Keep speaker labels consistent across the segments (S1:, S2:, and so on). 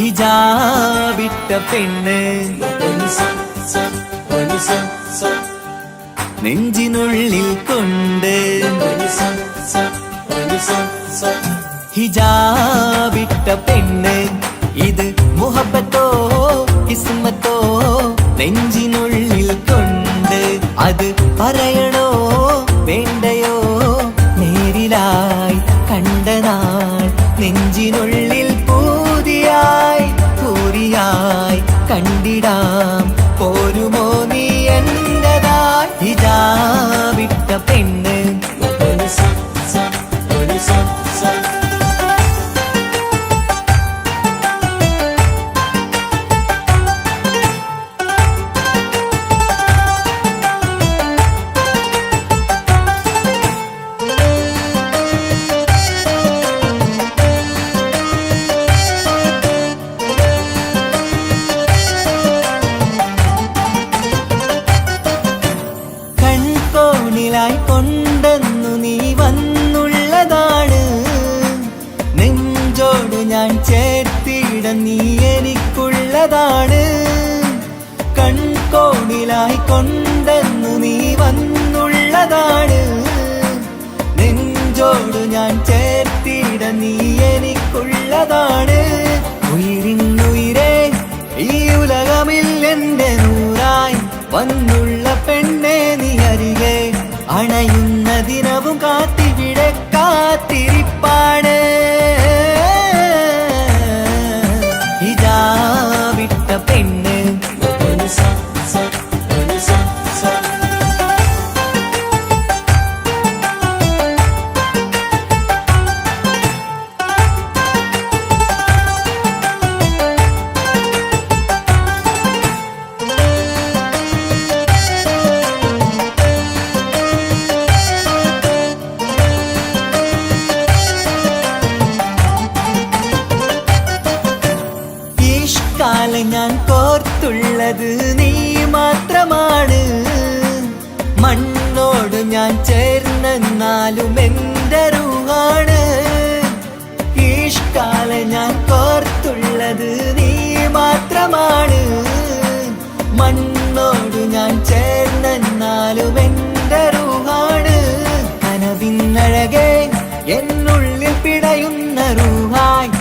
S1: ഹിജാബിട്ട പെണ്ണ് നെഞ്ചിനുള്ളിൽ കൊണ്ട് ഹിജാബിട്ട പെണ്ണ് ഇത് മുഹബത്തോ കിസ്മത്തോ നെഞ്ചിനുള്ളിൽ കൊണ്ട് അത് പറയണോ വേണ്ടയോ നേരിലായി കണ്ട നാൾ നെഞ്ചിനുള്ളിൽ പൂതിയായി പൂരിയായി കണ്ടിടാം പോരുമോ നീ എന്റതായി ഹിജാബിട്ട പെണ്ണ് കൊണ്ടെന്നു നീ വന്നുള്ളതാണ് നെഞ്ചോട് ഞാൻ ചേർത്തിട നീ എനിക്കുള്ളതാണ് കൺകോണിലായി കൊണ്ടെന്നു നീ വന്നുള്ളതാണ് നെഞ്ചോട് ഞാൻ ചേർത്തിട നീ എനിക്കുള്ളതാണ് ഉയിരിന്നുയിരേ ഈ ഉലകമിൽ എന്റെ നൂറായി വന്നുള്ള പെണ്ണെ നീ അരികെ അണയുന്ന ദിനവും കാത്തിവിടെ കാത്തിരിപ്പാണ് ഹിജാബിട്ട പെണ്ണ് ഞാൻ കോർത്തുള്ളത് നീ മാത്രമാണ് മണ്ണോട് ഞാൻ ചേർന്നെന്നാലും എന്റെ റൂഹാണ് ഈഷ്കാല ഞാൻ കോർത്തുള്ളത് നീ മാത്രമാണ് മണ്ണോട് ഞാൻ ചേർന്നെന്നാലും എന്റെ റൂഹാണ് കനവിന്നഴകെ എന്നുള്ളിൽ പിടയുന്ന റൂഹായി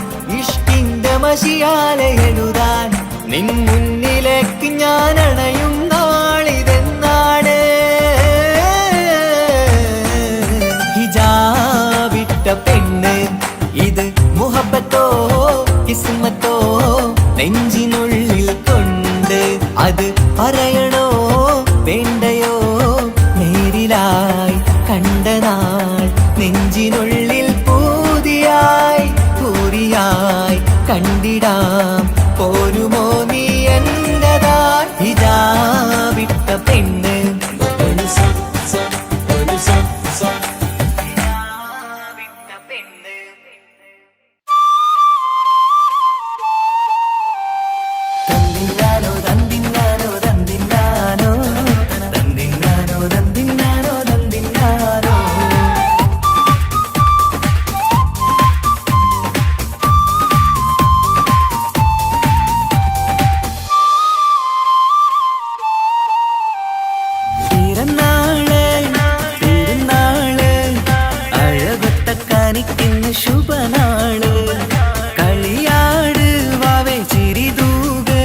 S1: ഇഷ്കിന്റെ മഷിയാലെ എഴുതാൻ നിൻ മുന്നിലേക്ക് ഞാൻ അണയും നാളിതെന്നാണ് ഹിജാബിട്ട പെണ്ണ് ഇത് മുഹബത്തോ കിസ്മത്തോ നെഞ്ചിനുള്ളിൽ കൊണ്ട് അത് പറയണോ വേണ്ടയോ നേരിലായി കണ്ട നാൾ നെഞ്ചിനുള്ളിൽ പൂതിയായി പൂരിയായി കണ്ടിടാം പോരുമോ നീ എന്റതായി ഹിജാബിട്ട പെണ്ണ് തന്തിന്നാനോ തന്തിന്നാനോ തന്തിന്നാനോ തന്തിന്നാനോ തന്തിന്നാനോ തന്തിന്നാനോ ശുഭനാള് കളിയാട് വാവേ ചിരിതൂക്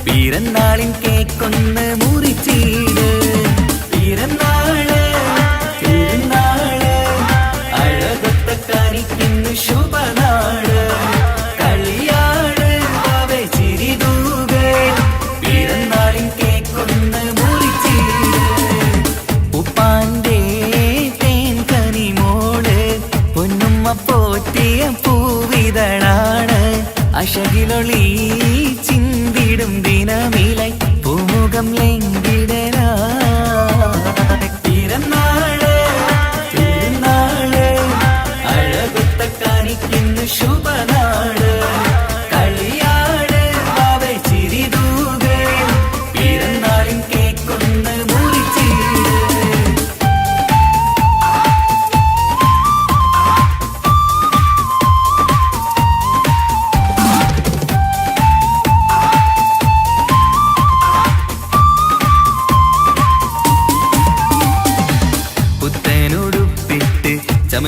S1: പിറന്നാളിൻ കേക്കൊന്ന് മുറിച്ചീട് പിറന്നാള് പിറന്നാള് അഴകൊത്ത കാണിക്കുന്നു ശുഭനാള് കളിയാട് വാവേ ചിരിതൂക് പിറന്നാളിൻ കേക്കൊന്ന് മുറിച്ചീട് ഉപ്പാന്റെ തേൻകനി മോള് പൊന്നുമ്മ പോറ്റിയ പൂവിതളാണ് അശകിലൊളി ചിന്തിടും ദിനമിലായി പൂമുഖം ലംഘിടനാ പിറന്നാള് പിറന്നാള് അഴകൊത്ത കാണിക്കുന്നു ശുഭനാള് കളിയാട് വാവേ ചിരിതൂക് പിറന്നാളിൻ കേക്കൊന്ന് മുറിച്ചീട്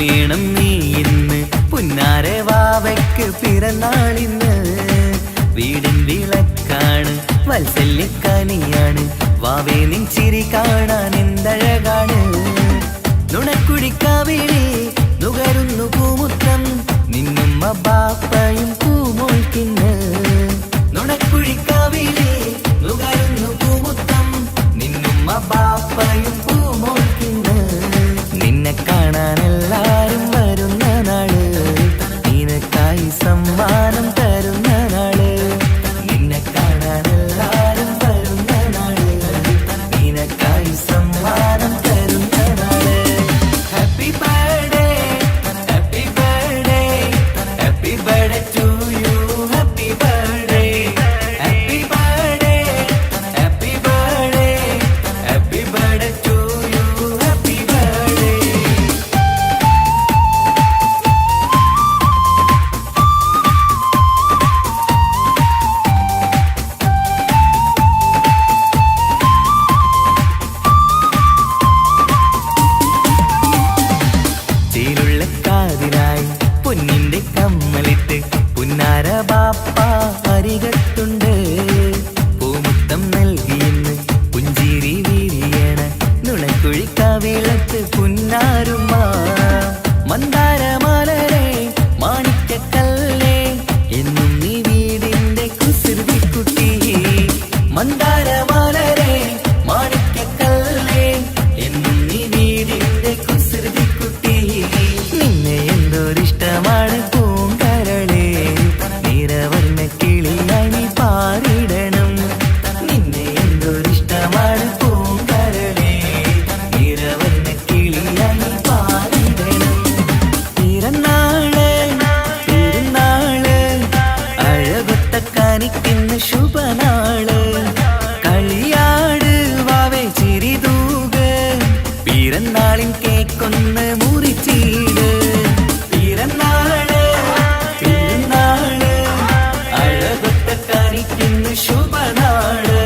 S1: ഉമ്മയണം നീ ഇന്ന് പുന്നാരെ വാവയ്ക്ക് പിറന്നാളിന്ന്. വീടിൻ വിളക്കാണ് വത്സല്യക്കനിയാണ് വാവേ നിൻ ചിരി കാണാൻ എന്തഴകാണ്. നുണക്കുഴിക്കാവിളി നുകരുന്നു പൂമുത്തം നിന്നുമ്മ ബാപ്പയും പൂമോൾക്കിന്ന്. നുണക്കുഴിക്കാവിളി നുകരുന്നു പൂമുത്തം നിന്നുമ്മ ബാപ്പയും പൂമോൾക്കിന്ന്. നിന്നെ കാണാൻ എല്ലാരും വരുന്ന നാള് നിനക്കായി സമ്മാനം തരുന്ന നാള്. നിന്നെ കാണാൻ എല്ലാരും വരുന്ന നാള് നിനക്കായി സമ്മാനം തരുന്ന നാള്. Happy birthday happy birthday happy birthday to you. Happy birthday happy birthday happy birthday happy birthday to you. Happy birthday. ചേലുള്ള കാതിലായി പൊന്നിന്റെ കമ്മലിട്ട് പുന്നാര ബാപ്പ അരികത്തുണ്ട്. പൂമുത്തം നൽകിയെന്ന് പുഞ്ചിരി വിരിയണ നുണക്കുഴിക്കാവിളത്ത് പുന്നാരുമ്മ. മന്ദാരമലരെ മാണിക്കക്കല്ലേ എന്നും നീ വീടിന്റെ കുസൃതിക്കുട്ടി. മന്ദാരമലരെ മാണിക്കക്കല്ലേ എന്നും നീ വീടിന്റെ കുസൃതിക്കുട്ടി. നിന്നെ എന്തൊരിഷ്ടമാണ് പൂങ്കരളേ നിറവർണ്ണ കിളിയായി നീ പാറിടണം. നിന്നെ എന്തൊരിഷ്ടമാണ് പൂങ്കരളേ നിറവർണ്ണ കിളിയായി നീ പാറിടണം. പിറന്നാള് തിരുനാള് അഴകൊത്ത കാണിക്കുന്ന ശുഭനാള്. കളിയാട് വാവേ ചിരിതൂക് പിറന്നാളിൻ കേക്കൊന്ന് മുറിച്ചീട്. പിറന്നാള് തിരുനാള് അഴകൊത്ത കാണിക്കുന്ന ശുഭനാള്.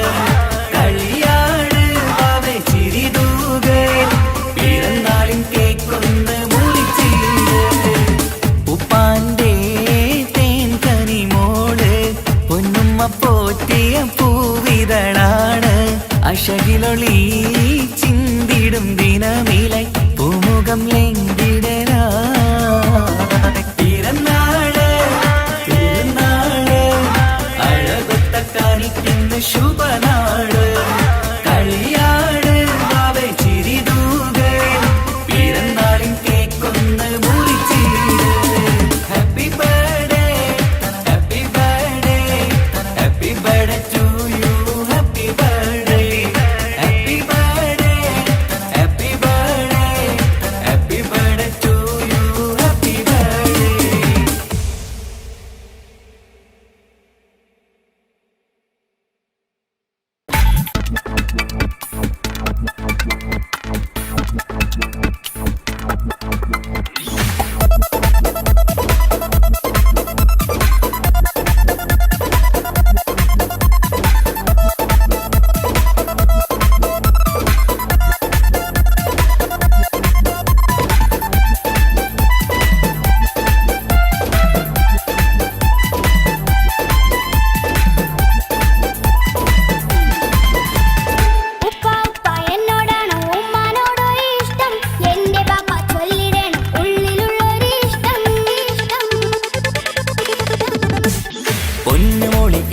S1: കളിയാട് വാവേ ചിരിതൂക് പിറന്നാളിൻ കേക്കൊന്ന് മുറിച്ചീട്. ഉപ്പാന്റെ തേൻ കനിമോള് പൊന്നുമ്മ പോറ്റിയ പൂവിതളാണ്. അശകിലൊളി ചിന്തിടും ദിനമിലായി പൂമുഖം ലംഘിടരാ. പിറന്നാള് തിരുനാള് അഴകൊത്ത കാണിക്കുന്ന ശുഭനാള്. കളിയാട് വാവേ ചിരിതൂക് പിറന്നാളിൻ കേക്കൊന്ന് മുറിച്ചീട്. Happy birthday happy birthday happy birthday to you. Happy birthday happy birthday happy birthday happy birthday to you. Happy birthday.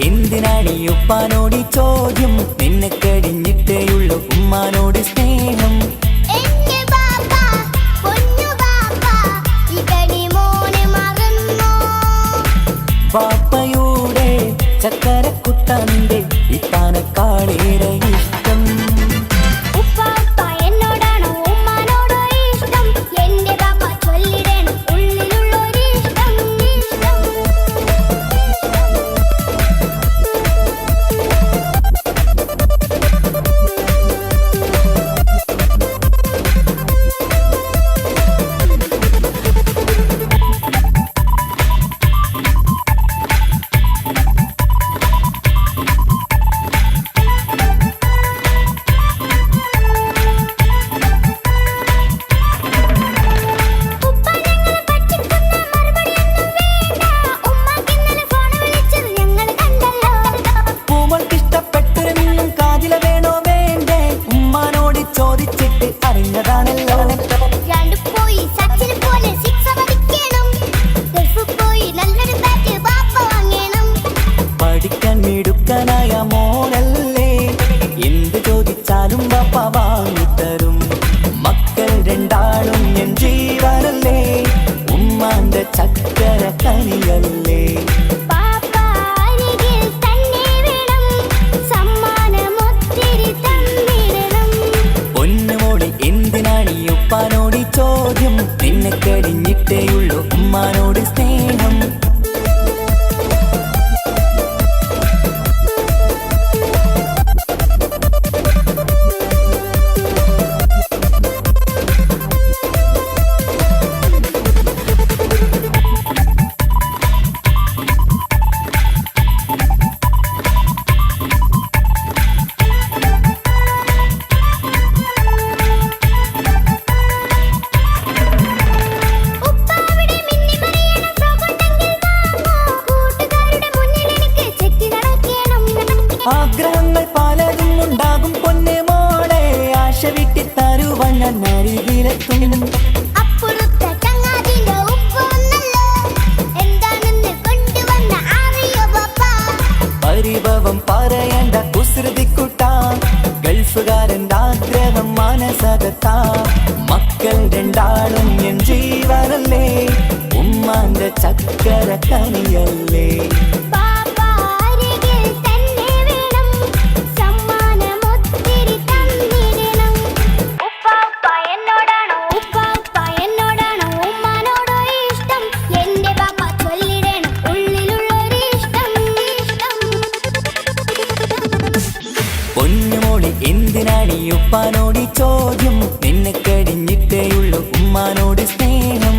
S1: എന്തിനാണീ ഉപ്പാനോട് ഈ ചോദ്യം? നിന്നെ കഴിഞ്ഞിട്ടേയുള്ളൂ ഉമ്മാനോട് സ്നേഹം. ബാപ്പയുടെ ചക്കരക്കുട്ടന്റെ ഇത്താനക്കാളേറെ ഇഷ്ടം. പഠിക്കാൻ മിടുക്കനായ മോനല്ലേ, എന്ത് ചോദിച്ചാലും പപ്പ വാങ്ങിത്തരും. മക്കൾ രണ്ടാളും എൻ ജീവനല്ലേ, ഉമ്മാന്റെ ചക്കര കനിയല്ലേ. പൊന്നുമോളി എന്തിനാണ് ഈ ഉപ്പാനോട് ചോദ്യം, നിന്നെ കഴിഞ്ഞിട്ടേയുള്ളൂ ഉമ്മാനോട് സ്നേഹം. ആഗ്രഹങ്ങൾ പലതും ഉണ്ടാകും പൊന്നെ മോളെ, ആശ വിട്ടി തരുവാൻ ഞാൻ അരികിലെത്തും. പരിഭവം പറയണ്ട കുസൃതിക്കുട്ട, ഗൾഫുകാരൻ്റെ ആഗ്രഹം മനസ്സകത്താ. മക്കൾ രണ്ടാളും എൻ ജീവനല്ലേ, ഉമ്മാന്റെ ചക്കര കനിയല്ലേ. പൊന്നുമോളി എന്തിനാണ് ഈ ഉപ്പാനോട് ചോദ്യം, നിന്നെ കഴിഞ്ഞിട്ടേയുള്ളൂ ഉമ്മാനോട് സ്നേഹം.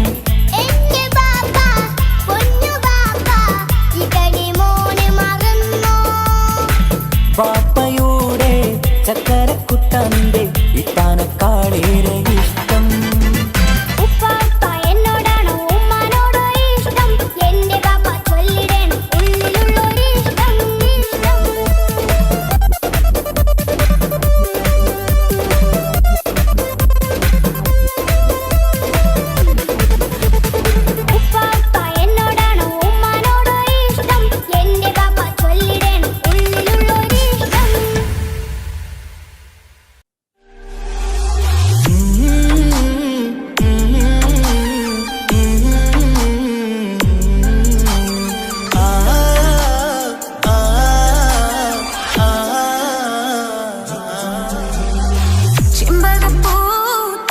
S1: പാപ്പയുടെ ചക്കരക്കുട്ടന്റെ ഇത്താനക്കാളേറെ ഇഷ്ടം.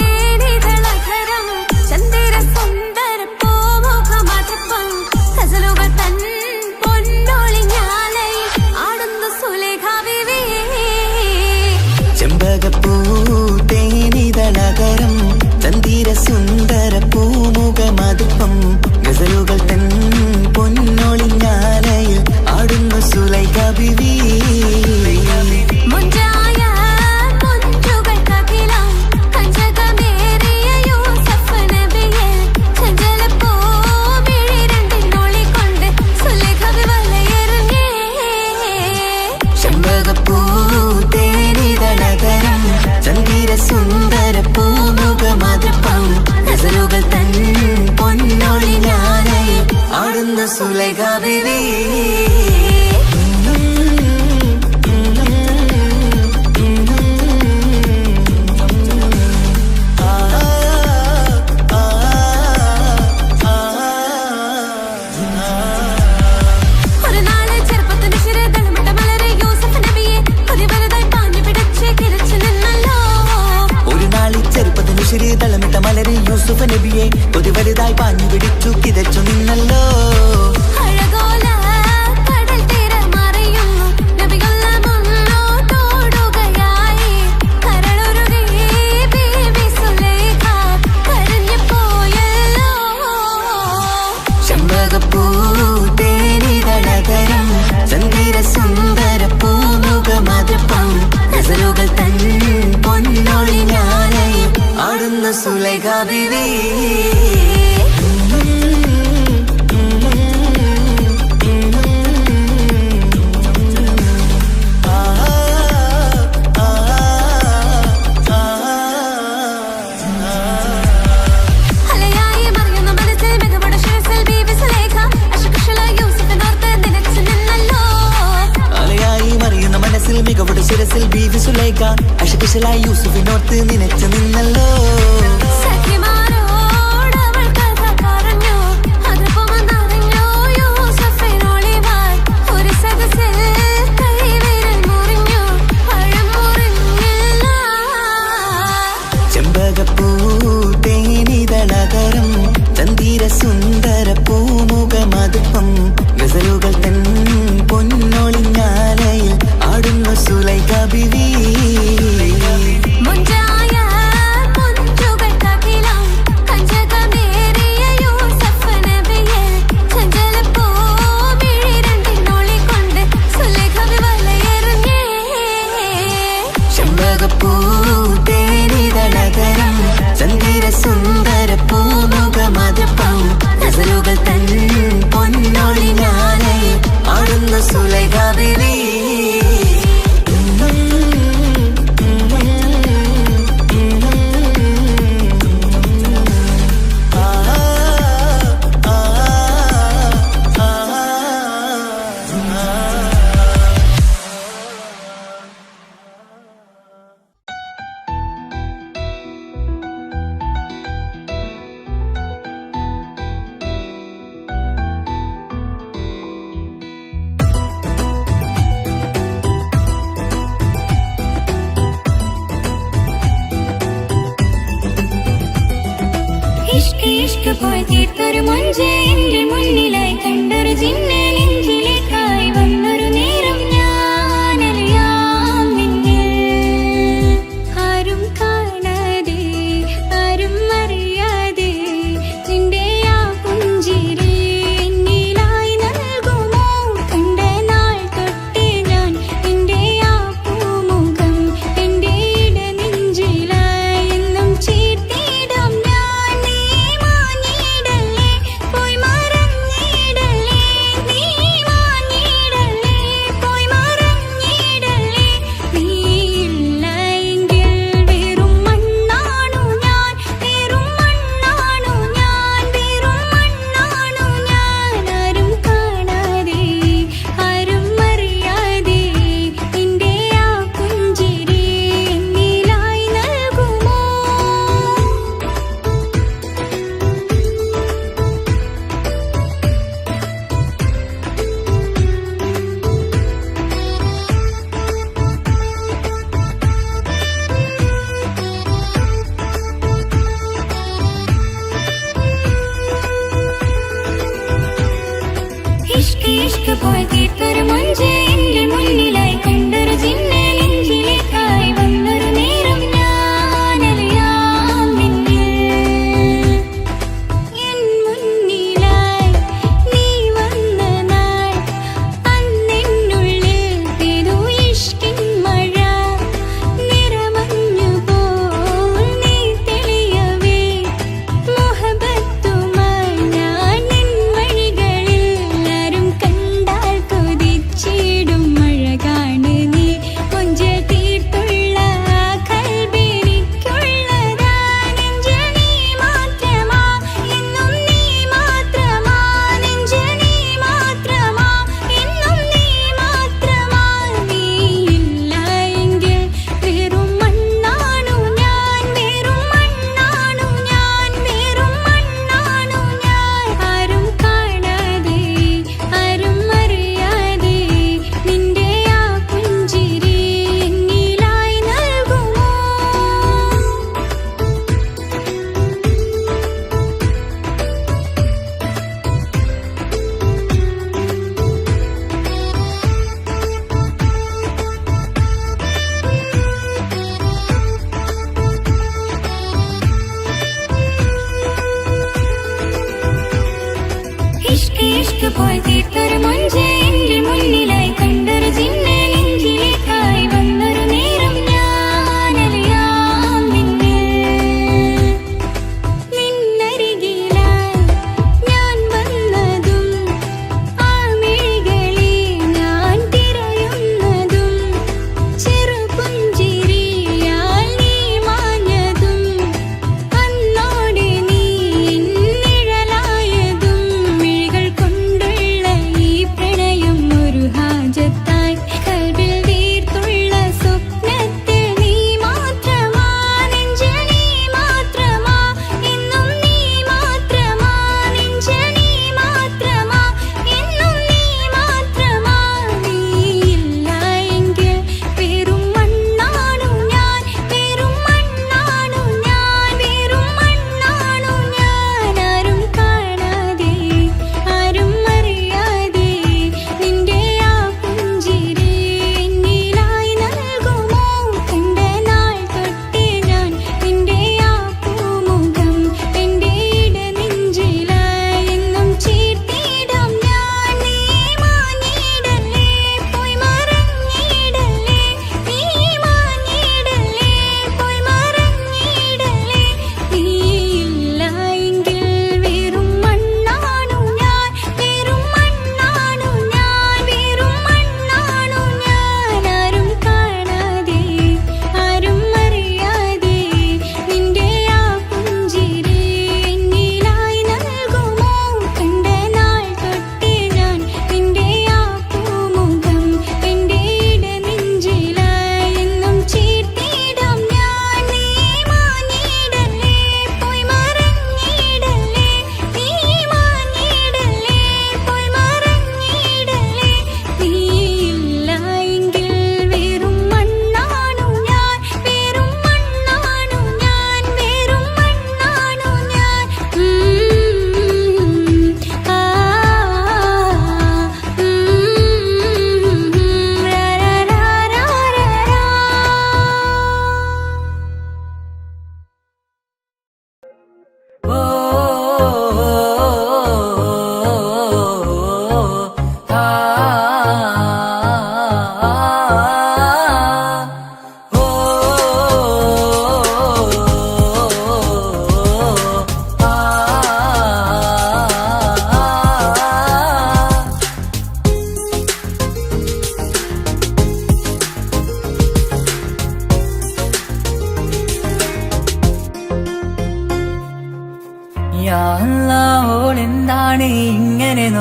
S1: ചെമ്പകപ്പൂതേനിതളകരം ചന്ദിര സുന്ദര പൂമുഖമതുപ്പം, ഗസലുകൾ തൻ പൊന്നൊളിഞ്ഞാലയിൽ ആടുന്നു സുലൈഖ ബീവി. സുന്ദര പൂമുഖമതുപ്പം, ഗസലുകൾ തൻ പൊന്നൊളിഞ്ഞാലയിൽ ആടുന്നു സുലൈഖ ബീവി. തളമിട്ട മലരെ യൂസുഫ് നബിയെ ഒരു വലുതായി പാഞ്ഞു പിടിച്ചു കിതച്ചു നിന്നല്ലോ. ചെമ്പകപ്പൂതേനിതളകരം ചന്ദിര സുന്ദര പൂമുഖമതുപ്പം, ഗസലുകൾ തൻ പൊന്നൊളിഞ്ഞാലയിൽ ആടുന്നു സുലൈഖ ബീവി. സുലൈഖ അഷകിഷലായി യൂസുഫിനോർത്ത് നിനച്ചു നിന്നല്ലോ. ചെമ്പകപ്പൂ തേനിതളകരം ചന്ദിര സുന്ദര പൂമുഖമതുപ്പം ഗസലുകൾ തൻ പൊന്നൊളിഞ്ഞാലയിൽ ആടുന്നു സുലൈഖ ബിവി. ചെമ്പകപ്പൂ തേനിതളകരം ചന്ദിര സുന്ദര പൂമുഖമതുപ്പം ഗസലുകൾ തൻ പൊന്നൊളിഞ്ഞാലയിൽ ആടുന്നു സുലൈഖ ബിവി.
S2: ഇഷ്ക് പോയി തീർത്തൊരു മൊഞ്ച് എന്റെ മുന്നിലായി കണ്ടൊരു ജിന്നെ നെഞ്ചിലേക്കായി വന്നൊരു നേരം ഞാനറിയാം നിന്നെ. ആരും കാണാതെ ആരും അറിയാതെ നിന്റെ ആ പുഞ്ചിരി എന്നിലായി നൽകുമോ. കണ്ട നാൾ തൊട്ടേ ഞാൻ നിന്റെ ആ പൂമുഖം എന്റെ ഇടനെഞ്ചിലായി എന്നും ചേർത്തിടും ഞാൻ. നീ മാഞ്ഞിടല്ലേ പോയി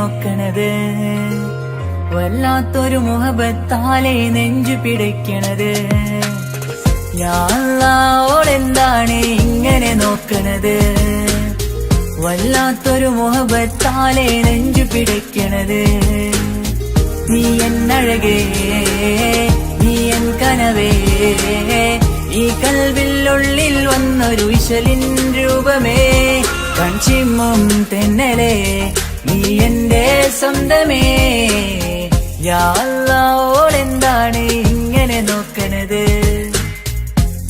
S3: നോക്കണത് വല്ലാത്തൊരു മുഹബത്താലെ നെഞ്ചു പിടയ്ക്കണത് യാ അല്ലാഹ് ഇങ്ങനെ നോക്കണത് വല്ലാത്തൊരു മുഹബത്താലെ നെഞ്ചു പിടയ്ക്കണത് നീ എന്നഴകേ നീ എൻ കനവേ ഈ കൽവില്ലുള്ളിൽ വന്നൊരു ഇശലിൻ രൂപമേ കൺചിമ്മും തെന്നലേ നീ എന്റെ സ്വന്തമേ യാ അല്ലാഹ് ഇങ്ങനെ നോക്കണത്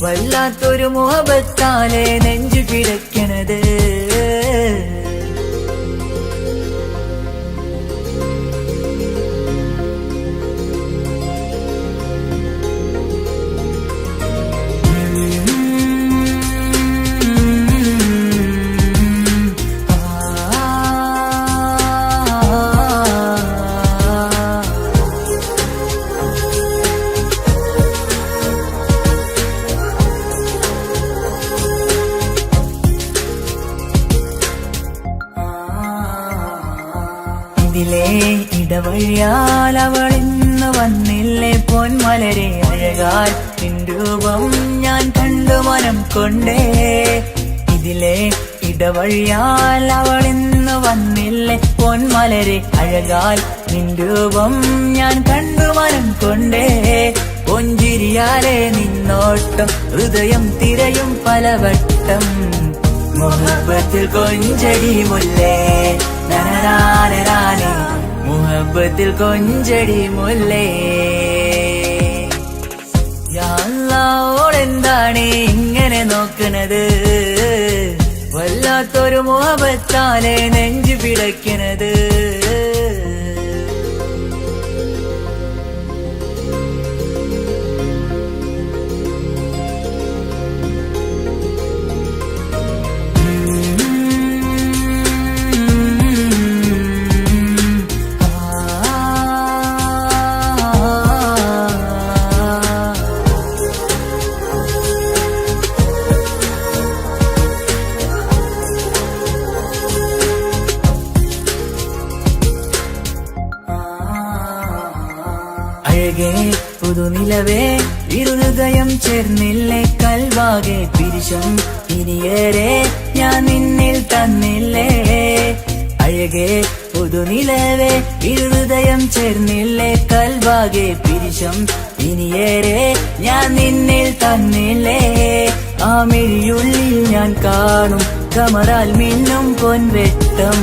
S3: വല്ലാത്തൊരു മുഹബത്താലെ നെഞ്ചു പിടയ്ക്കണത് ഇതിലെ ഇടവഴിയാൽ അവളിന്ന് വന്നില്ലേ പൊന്മലരെ അഴകാൽ നിൻ രൂപം ഞാൻ കണ്ടു മനം കൊണ്ടേ ഇതിലെ ഇടവഴിയാൽ അവളിന്ന് വന്നില്ലേ പൊന്മലരെ അഴകാൽ നിൻ രൂപം ഞാൻ കണ്ടു മനം കൊണ്ടേ പൊഞ്ചിരിയാലെ നിന്നോട്ടം ഹൃദയം തിരയും പലവട്ടം മുഹബത്തിൽ കൊഞ്ചടി മുല്ലേ നനനാനനാനെ മുഹബത്തിൽ കൊഞ്ചടി മുല്ലേ യാ അല്ലാഹ് ഇങ്ങനെ നോക്കണത് വല്ലാത്തൊരു മുഹബത്താലെ നെഞ്ചു പിടയ്ക്കണത് അഴകേ പുതുനിലവേ ഇരുഹൃദയം ചേർന്നില്ലേ കൽവാകെ പിരിശം ഇനിയേറെ ഞാൻ നിന്നിൽ തന്നില്ലേ അഴകേ പുതുനിലവേ ഇരുഹൃദയം ചേർന്നില്ലേ കൽവാകെ പിരിശം ഇനിയേറെ ഞാൻ നിന്നിൽ തന്നില്ലേ ആ മിഴിയുള്ളിൽ ഞാൻ കാണും കമറാൽ മിന്നും പൊൻവെട്ടം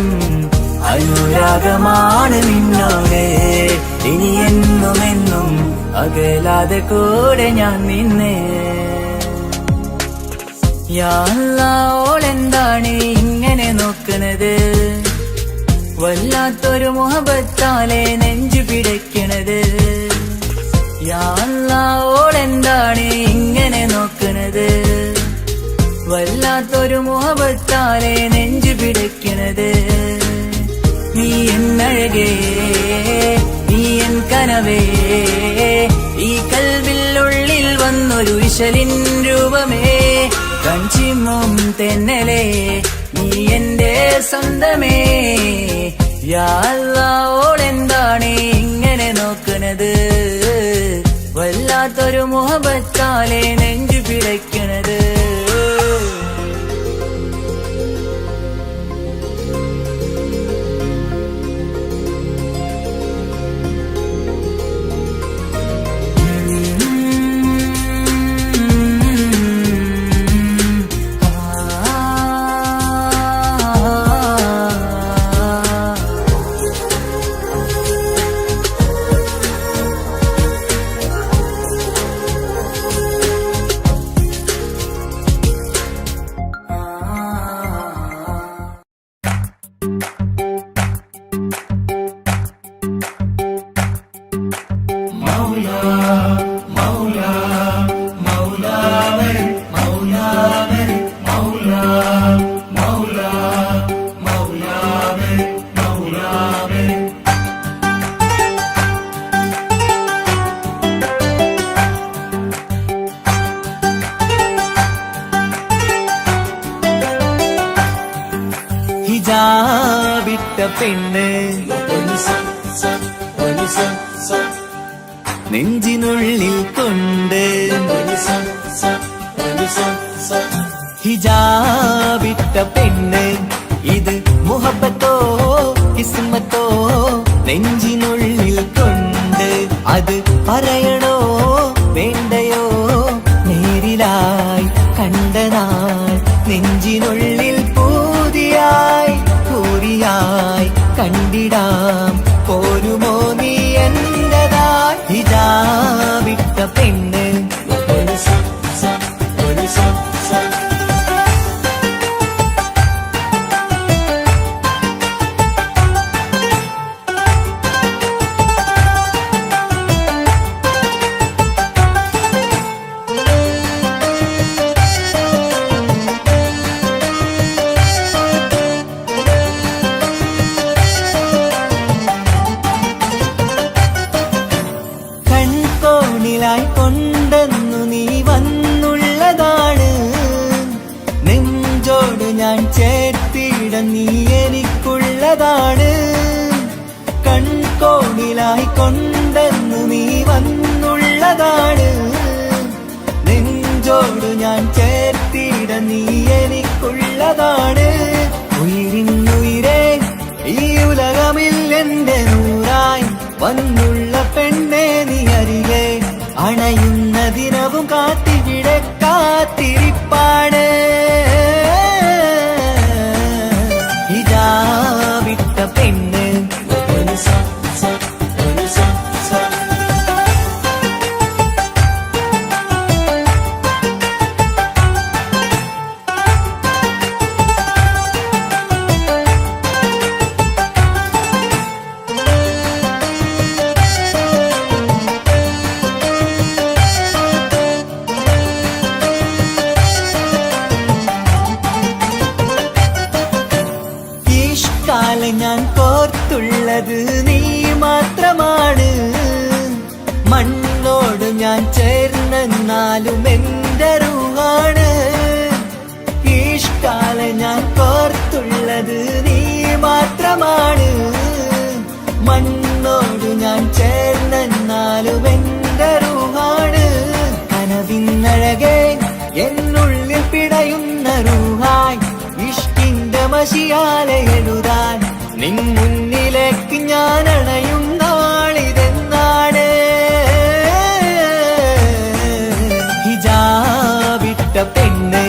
S3: അനുരാഗമാണ് നിന്നോട് ഇനി എന്നുമെന്നും അകലാതെ കൂടെ ഞാൻ നിന്നെ യാ അല്ലാഹ് ഇങ്ങനെ നോക്കണത് വല്ലാത്തൊരു മുഹബത്താലെ നെഞ്ചു പിടയ്ക്കണത് യാ അല്ലാഹ് ഇങ്ങനെ നോക്കണത് വല്ലാത്തൊരു മുഹബത്താലെ നെഞ്ചു പിടയ്ക്കണത് നീ എന്നഴകേ നീ എൻ കനവേ ഈ കൽവില്ലുള്ളിൽ വന്നൊരു ഇശലിൻ രൂപമേ കൺചിമ്മും തെന്നലേ നീ എന്റെ സ്വന്തമേ യാ അല്ലാഹ് ഇങ്ങനെ നോക്കണത് വല്ലാത്തൊരു മുഹബത്താലെ നെഞ്ചു പിടയ്ക്കണത് പെണ്ണ് നെഞ്ചിനുള്ളിൽ കൊണ്ട് ഹിജാബിട്ട പെണ്ണ് ഇത് മുഹബത്തോ കിസ്മത്തോ നെഞ്ചിനുള്ളിൽ കൊണ്ട് അത് പറയണോ വേണ്ടയോ നേരിലായി കണ്ട നാൾ നെഞ്ചിനുള്ളിൽ പൂതിയായി പൂരിയായി കണ്ടിടാം പോരുമോ നീ എന്റതായി ഹിജാബിട്ട പെണ്ണ് കൊണ്ടെന്നു നീ വന്നുള്ളതാണ് നെഞ്ചോട് ഞാൻ ചേർത്തിട നീ എനിക്കുള്ളതാണ് കൺകോണിലായി കൊണ്ടെന്നു നീ വന്നുള്ളതാണ് നെഞ്ചോട് ഞാൻ ചേർത്തിട നീ എനിക്കുള്ളതാണ് ഉയിരിന്നുയിരേ ഈ ഉലകമിൽ എന്റെ നൂറായി വന്നുള്ള പെണ്ണെ നീ അരികെ അണയുന്ന ദിനവും കാത്തിവിടെ കാത്തിരിപ്പാണ് ഹിജാബിട്ട പെണ്ണ് ഞാൻ കോർത്തുള്ളത് നീ മാത്രമാണ് മണ്ണോട് ഞാൻ ചേർന്നെന്നാലും എന്റെ റൂഹാണ് ഇഷ്കാല ഞാൻ കോർത്തുള്ളത് നീ മാത്രമാണ് മണ്ണോട് ഞാൻ ചേർന്നെന്നാലും എന്റെ റൂഹാണ് കനവിന്നഴകെ എന്നുള്ളിൽ പിടയുന്ന റൂഹായി ഇഷ്കിന്റെ മഷിയാലെ എഴുതാൻ നിൻ മുന്നിലേക്ക് ഞാൻ അണയും നാളിതെന്നാണ് ഹിജാബിട്ട പെണ്ണ്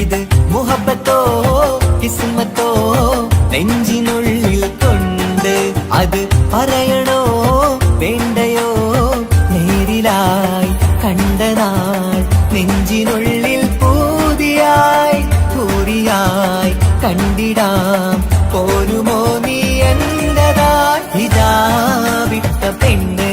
S3: ഇത് മുഹബത്തോ കിസ്മത്തോ നെഞ്ചിനുള്ളിൽ കൊണ്ട് അത് പറയണോ വേണ്ടയോ നേരിലായി കണ്ട നാൾ നെഞ്ചിനുള്ളിൽ പൂതിയായി പൂരിയായി കണ്ടിടാം പോരുമോ നീ എന്റതായി ഹിജാബിട്ട പെണ്ണ്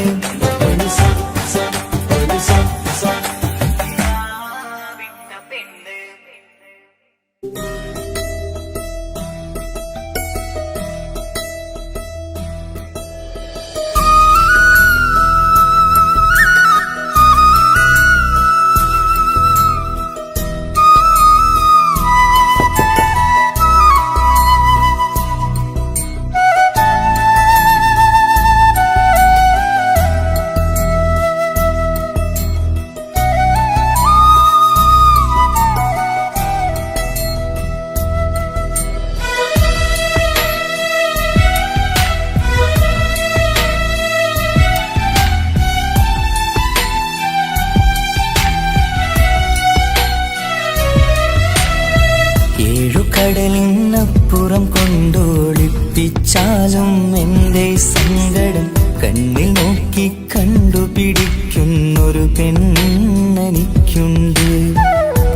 S3: കടലിനപ്പുറം കൊണ്ടോളിപ്പിച്ചാലും എന്റെ സങ്കടം കണ്ണിൽ നോക്കി കണ്ടുപിടിക്കുന്നൊരു പെണ്ണെനിക്കുണ്ട്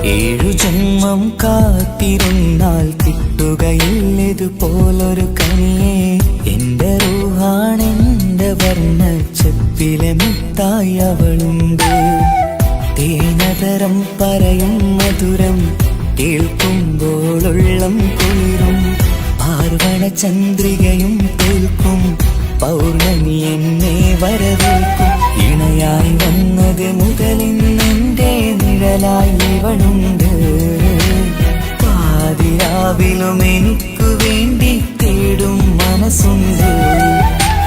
S3: 7 ജന്മം കാത്തിരുന്നാൽ കിട്ടുകയില്ലതുപോലൊരു കനിയെ എന്റെ റൂഹാണെന്റെ വർണ്ണച്ചപ്പിലെ മുത്തായി അവളുണ്ട് തേനതരം പറയും മധുരം കേൾക്കുമ്പോളുള്ളം കുളിരും പാർവണ ചന്ദ്രികയും തോൽക്കും പൗർണമി എന്നെ വരവേൽക്കും ഇണയായി വന്നത് മുതലിന്നെന്റെ നിഴലായി ഇവളുണ്ട് പാതിരാവിലും എനിക്കു വേണ്ടി തേടും മന മനസ്സുണ്ട്,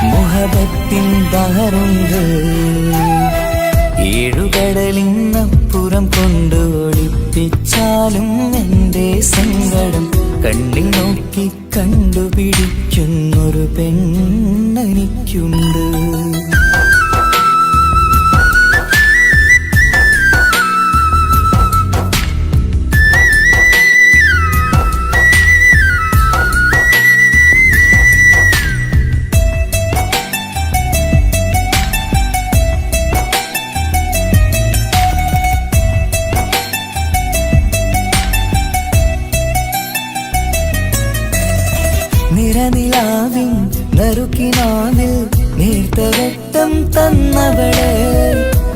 S3: മുഹബത്തിൻ ബഹറുണ്ട്. ഏഴുകടലിനപ്പുറം കൊണ്ട് ഒളിപ്പിച്ചാലും എൻ്റെ സങ്കടം കണ്ണിൽ നോക്കി കണ്ടുപിടിക്കുന്നൊരു പെണ്ണെനിക്കുണ്ട്. നിറനിലാവിൻ നറുക്കിനാവിൽ നേർത്തവട്ടം തന്നവള്,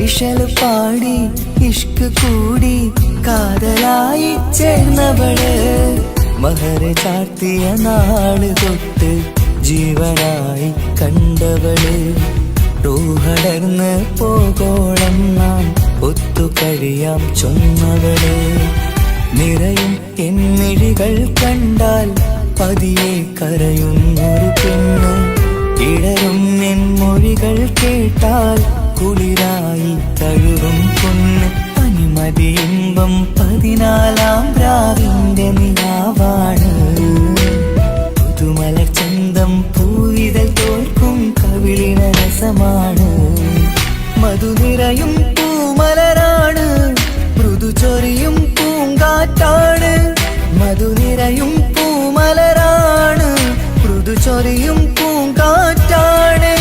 S3: ഇശല് പാടി ഇഷ്ക് കൂടി കാതലായി ചേർന്നവള്, മഹർ ചാർത്തിയ നാള് തൊട്ട് ജീവനായി കണ്ടവള്, റൂഹടർന്ന് പോകോളം നാം ഒത്തു കഴിയാം ചൊന്നവള്. നിറയും എന്നിഴികൾ കണ്ടാൽ പതിയെ കരയുന്നൊരു പെണ്ണ്, ഇടരും എൻ മൊഴികൾ കേട്ടാൽ കുളിരായി തഴുകും പൊന്ന്, പനിമതി ഇമ്പം 14-ാം രാവിന്റെ നിലാവാണ്, പുതുമല ചന്തം പൂവിതൽ തോൽക്കും കവിളിന രസമാണ്, മധുനിറയും പൂമലരാണ്, മൃദു ചൊരിയും പൂങ്കാറ്റാണ്, മധുനിറയും പൂമലരാണ്, മൃദു ചൊരിയും പൂങ്കാറ്റാണ്,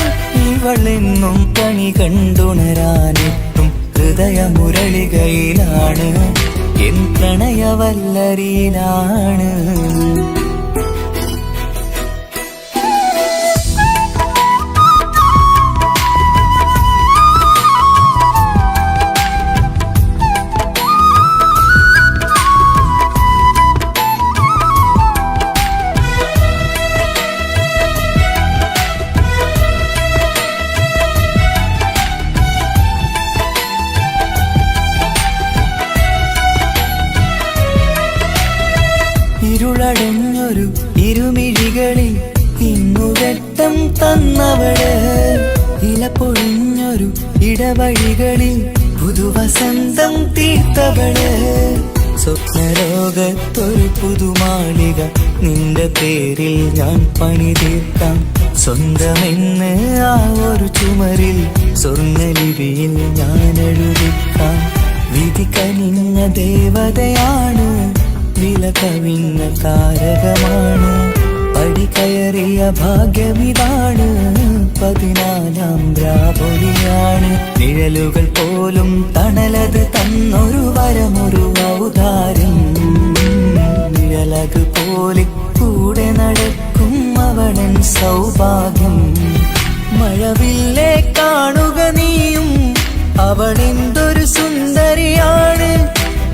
S3: ഇവളെന്നും പണി കണ്ടുണരാനെത്തും ഹൃദയമുരളികയിലാണ്, എൻ പ്രണയവല്ലരിയിലാണ്. ഇരുളടഞ്ഞൊരു ഇരുമിഴികളിൽ ഇന്നുവെട്ടം തന്നവള്, ഇല പൊഴിഞ്ഞൊരു ഇടവഴികളിൽ പുതുവസന്തം തീർത്തവള്, സ്വപ്നലോകത്തൊരു പുതുമാളിക നിന്റെ പേരിൽ ഞാൻ പണി തീർക്കാം, സ്വന്തമെന്ന് ആ ഒരു ചുമരിൽ സ്വർണ്ണലിപിയിൽ ഞാൻ എഴുതിക്കാം, വിധി കനിഞ്ഞ ദേവതയാണ്, വില കവിഞ്ഞ താരകമാണ്, പടി കയറിയ ഭാഗ്യമിതാണ്, 14-ാം രാപൊലിയാണ്, നിഴലുകൾ പോലും തണലത് തന്നൊരു വരമൊരു ഔദാര്യം, നിഴലത് പോലെ കൂടെ നടക്കും അവളൻ സൗഭാഗ്യം, മഴവില്ലേ കാണുക നീയും അവളെന്തൊരു സുന്ദരിയാണ്,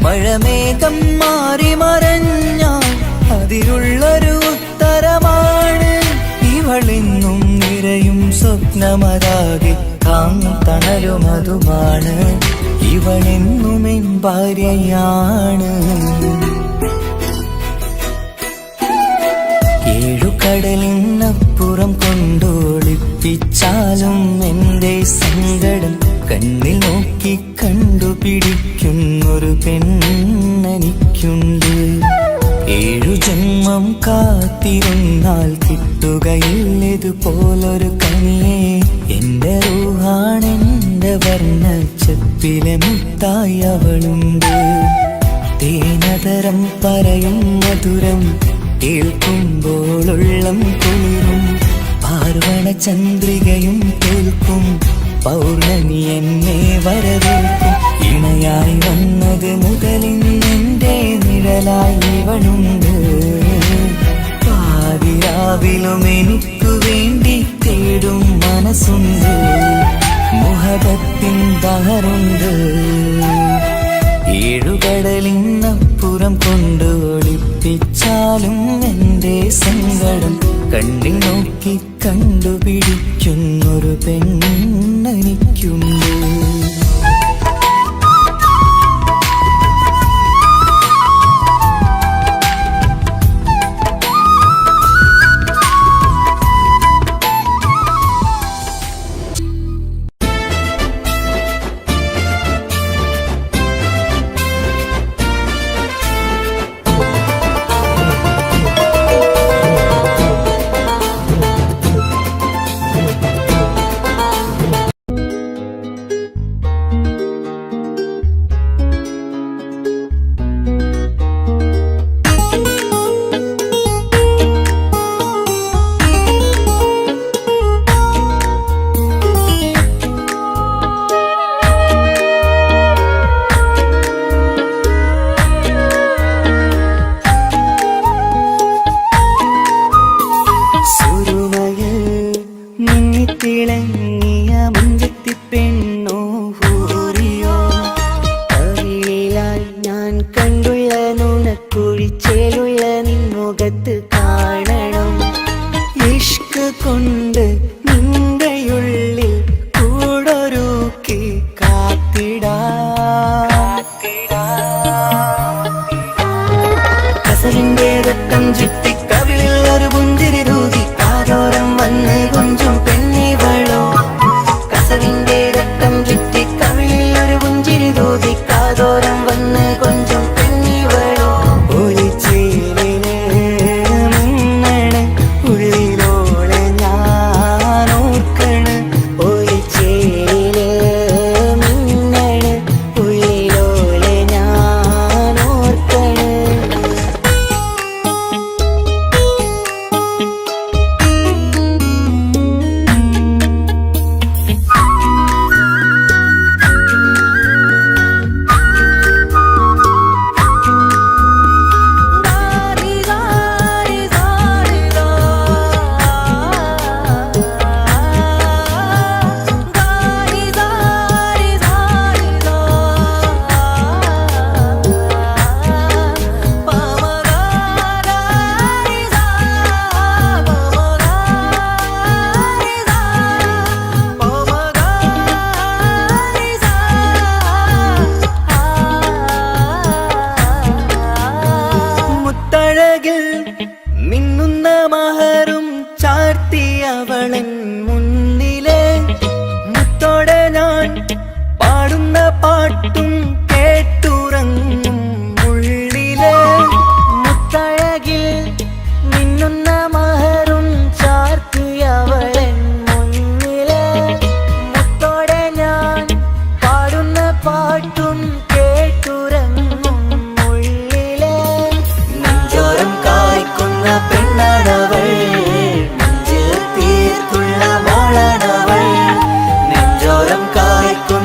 S3: മഴമേഘം മാറി മറഞ്ഞാൽ അതിലുള്ളൊരു ഉത്തരമാണ്, ഇവളെന്നും നിറയും സ്വപ്നമതാകെ തണലുമതുമാണ്, ഇവളെന്നും എൻ ഭാര്യയാണ്. ഏഴുകടലിനപ്പുറം കൊണ്ടോളിപ്പിച്ചാലും എൻ്റെ സങ്കടം കണ്ണിൽ നോക്കി കണ്ടുപിടിക്കുന്നൊരു പെണ്ണെനിക്കുണ്ട്, 7 ജന്മം കാത്തിരുന്നാൽ കിട്ടുകയില്ലതുപോലൊരു കനിയെ, എന്റെ റൂഹാണെന്റെ വർണ്ണച്ചപ്പിലെ മുത്തായി അവളുണ്ട്, തേനതരം പറയും മധുരം കേൾക്കുമ്പോളുള്ളം കുളിരും, പാർവണ ചന്ദ്രികയും തോൽക്കും പൗർണമി എന്നെ വരവേൽക്കും, ഇണയായി വന്നത് മുതലിന്നെന്റെ നിഴലായി ഇവളുണ്ട്, പാതിരാവിലും എനിക്കു വേണ്ടി തേടും മനസ്സുണ്ട്, മുഹബത്തിൻ ബഹറുണ്ട്. ഏഴുകടലിനപ്പുറം കൊണ്ട് ഒളിപ്പിച്ചാലും എൻ്റെ സങ്കടം കണ്ണിൽ നോക്കി കണ്ടുപിടിക്കുന്നൊരു പെണ്ണെനിക്കുണ്ട്.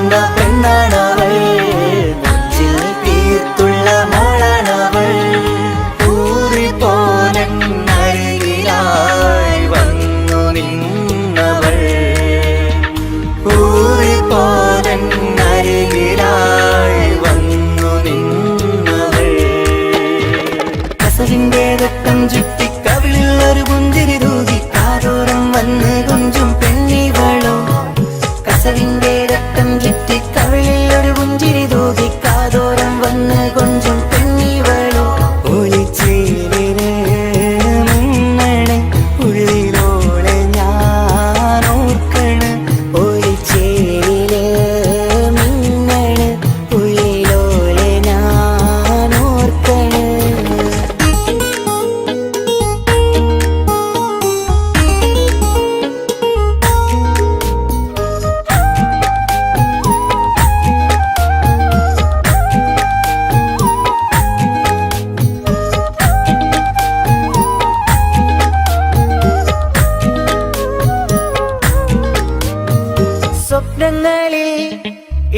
S3: വന്ന പെണ്ണാണവൾ, നെഞ്ചിൽ തീർത്തുള്ള മോളാണവൾ. ഊറിപ്പോനരികിലായി വന്നു നിന്നവൾ, ഊറിപ്പോനരികിലായി വന്നു നിന്നവൾ. കസവിന്റെ രക്തം ചുറ്റി കവിളിൽ ഒരു പുഞ്ചിരി തൂകി കാതോരം വന്ന് കൊഞ്ചും പെണ്ണിവളോ. കസവിന്റെ രക്തം ചുറ്റി കവിളിൽ ഒരു പുഞ്ചിരി തൂകി കാതോരം വന്ന് കൊഞ്ചും പെണ്ണിവളോ. ഒളിച്ചേരിന് മുന്നണ് ഉള്ളിലോളെ ഞാൻ ഓർക്കണ്, ഒളിച്ചേരില് മിന്നണ് ഉള്ളിലോളെ ഞാൻ ഓർക്കണ്. സ്വപ്നങ്ങളിൽ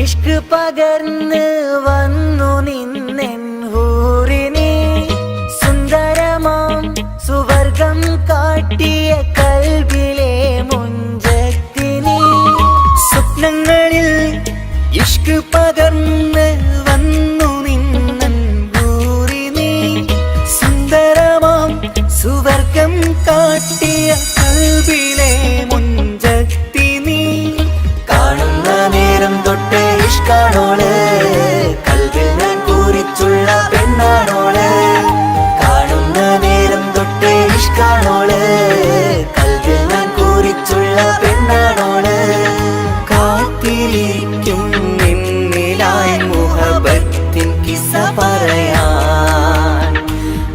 S3: ഇഷ്ക് പകർന്ന് വന്നു നിന്നെൻ ഹൂറിനെ, സുന്ദരമാം സുവർഗം കാട്ടിയ കൽബിലെ മുഞ്ചത്തിനെ. സ്വപ്നങ്ങളിൽ ഇഷ്ക് പകർന്ന് വന്നു നിന്നെൻ ഹൂറിനെ, സുന്ദരമാം സുവർഗം കാട്ടിയ കൽബിലെ മുഞ്ചത്തിനെ. കാണുന്ന നേരം തൊട്ട് ഇഷ്കാണോള്, കൽവിൽ ഞാൻ പൂരിച്ചുള്ള പെണ്ണാണോള്. കാണുന്ന നേരം തൊട്ട് ഇഷ്കാണോള്, കൽവിൽ ഞാൻ പൂരിച്ചുള്ള പെണ്ണാണോള്. കാത്തിരിക്കും നിന്നിലായി മുഹബത്തിൻ കിസ്സ പറയാൻ,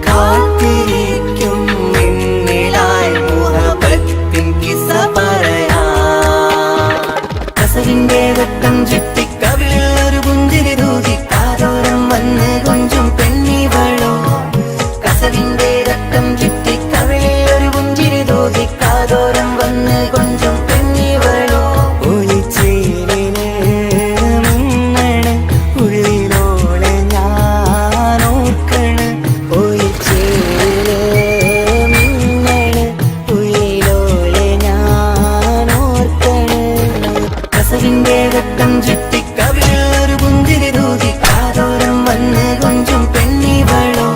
S3: കാത്തിരിക്കും നിന്നിലായി മുഹബത്തിൻ കിസ്സ പറയാൻ. കസവിന്റെ രക്തം ചുറ്റി കവിളിൽ ഒരു പുഞ്ചിരി തൂകി കാതോരം വന്ന് കൊഞ്ചും പെണ്ണിവളോ. കസവിന്റെ രക്തം ചുറ്റി കവിളിൽ ഒരു പുഞ്ചിരി തൂകി കാതോരം വന്ന് കൊഞ്ചും പെണ്ണിവളോ. ഒളിച്ചേരിന് മുന്നണ് ഉള്ളിലോളെ ഞാൻ ഓർക്കണ്, ഒളിച്ചേരില് മിന്നണ് ഉള്ളിലോളെ ഞാൻ ഓർക്കണ്. കസവിന്റെ രക്തം ചുറ്റി കവിളിൽ ഒരു പുഞ്ചിരി തൂകി കാതോരം വന്ന് കൊഞ്ചും പെണ്ണിവളോ.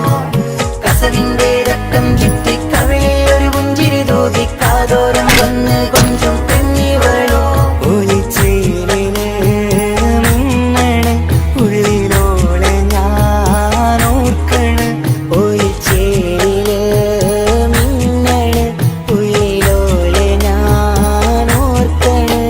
S3: കസവിന്റെ രക്തം ചുറ്റി കവിളിൽ ഒരു പുഞ്ചിരി തൂകി കാതോരം വന്ന് കൊഞ്ചും പെണ്ണിവളോ. ഒളിച്ചേരിന് മുന്നണ് ഉള്ളിലോളെ ഞാൻ ഓർക്കണ്, ഒളിച്ചേരില് മിന്നണ് ഉള്ളിലോളെ ഞാൻ ഓർക്കണ്.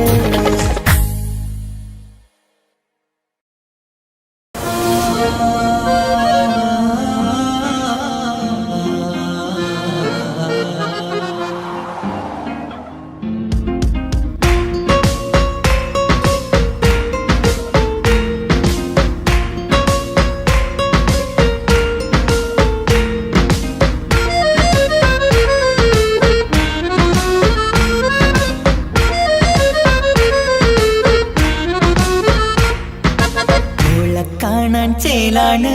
S3: ഓളെ കാണാൻ ചേലാണ്,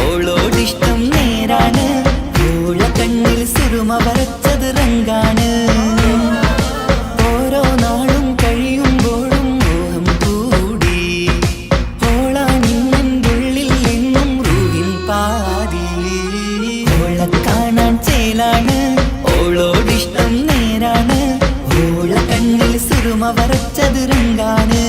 S3: ഓളോടിഷ്ടം നേരാണ്, ഓള കണ്ണിൽ സുറുമ വരച്ചത് റങ്കാണ്. ഓരോ നാളും കഴിയുമ്പോഴും മോഹം കൂടി, ഓളാണിന്നെൻ്റെ ഉള്ളിൽ എന്നും റൂഹിൻ പാതി. ഓളെ കാണാൻ ചേലാണ്, ഓളോടിഷ്ടം നേരാണ്, ഓള കണ്ണിൽ സുറുമ വരച്ചത് റങ്കാണ്.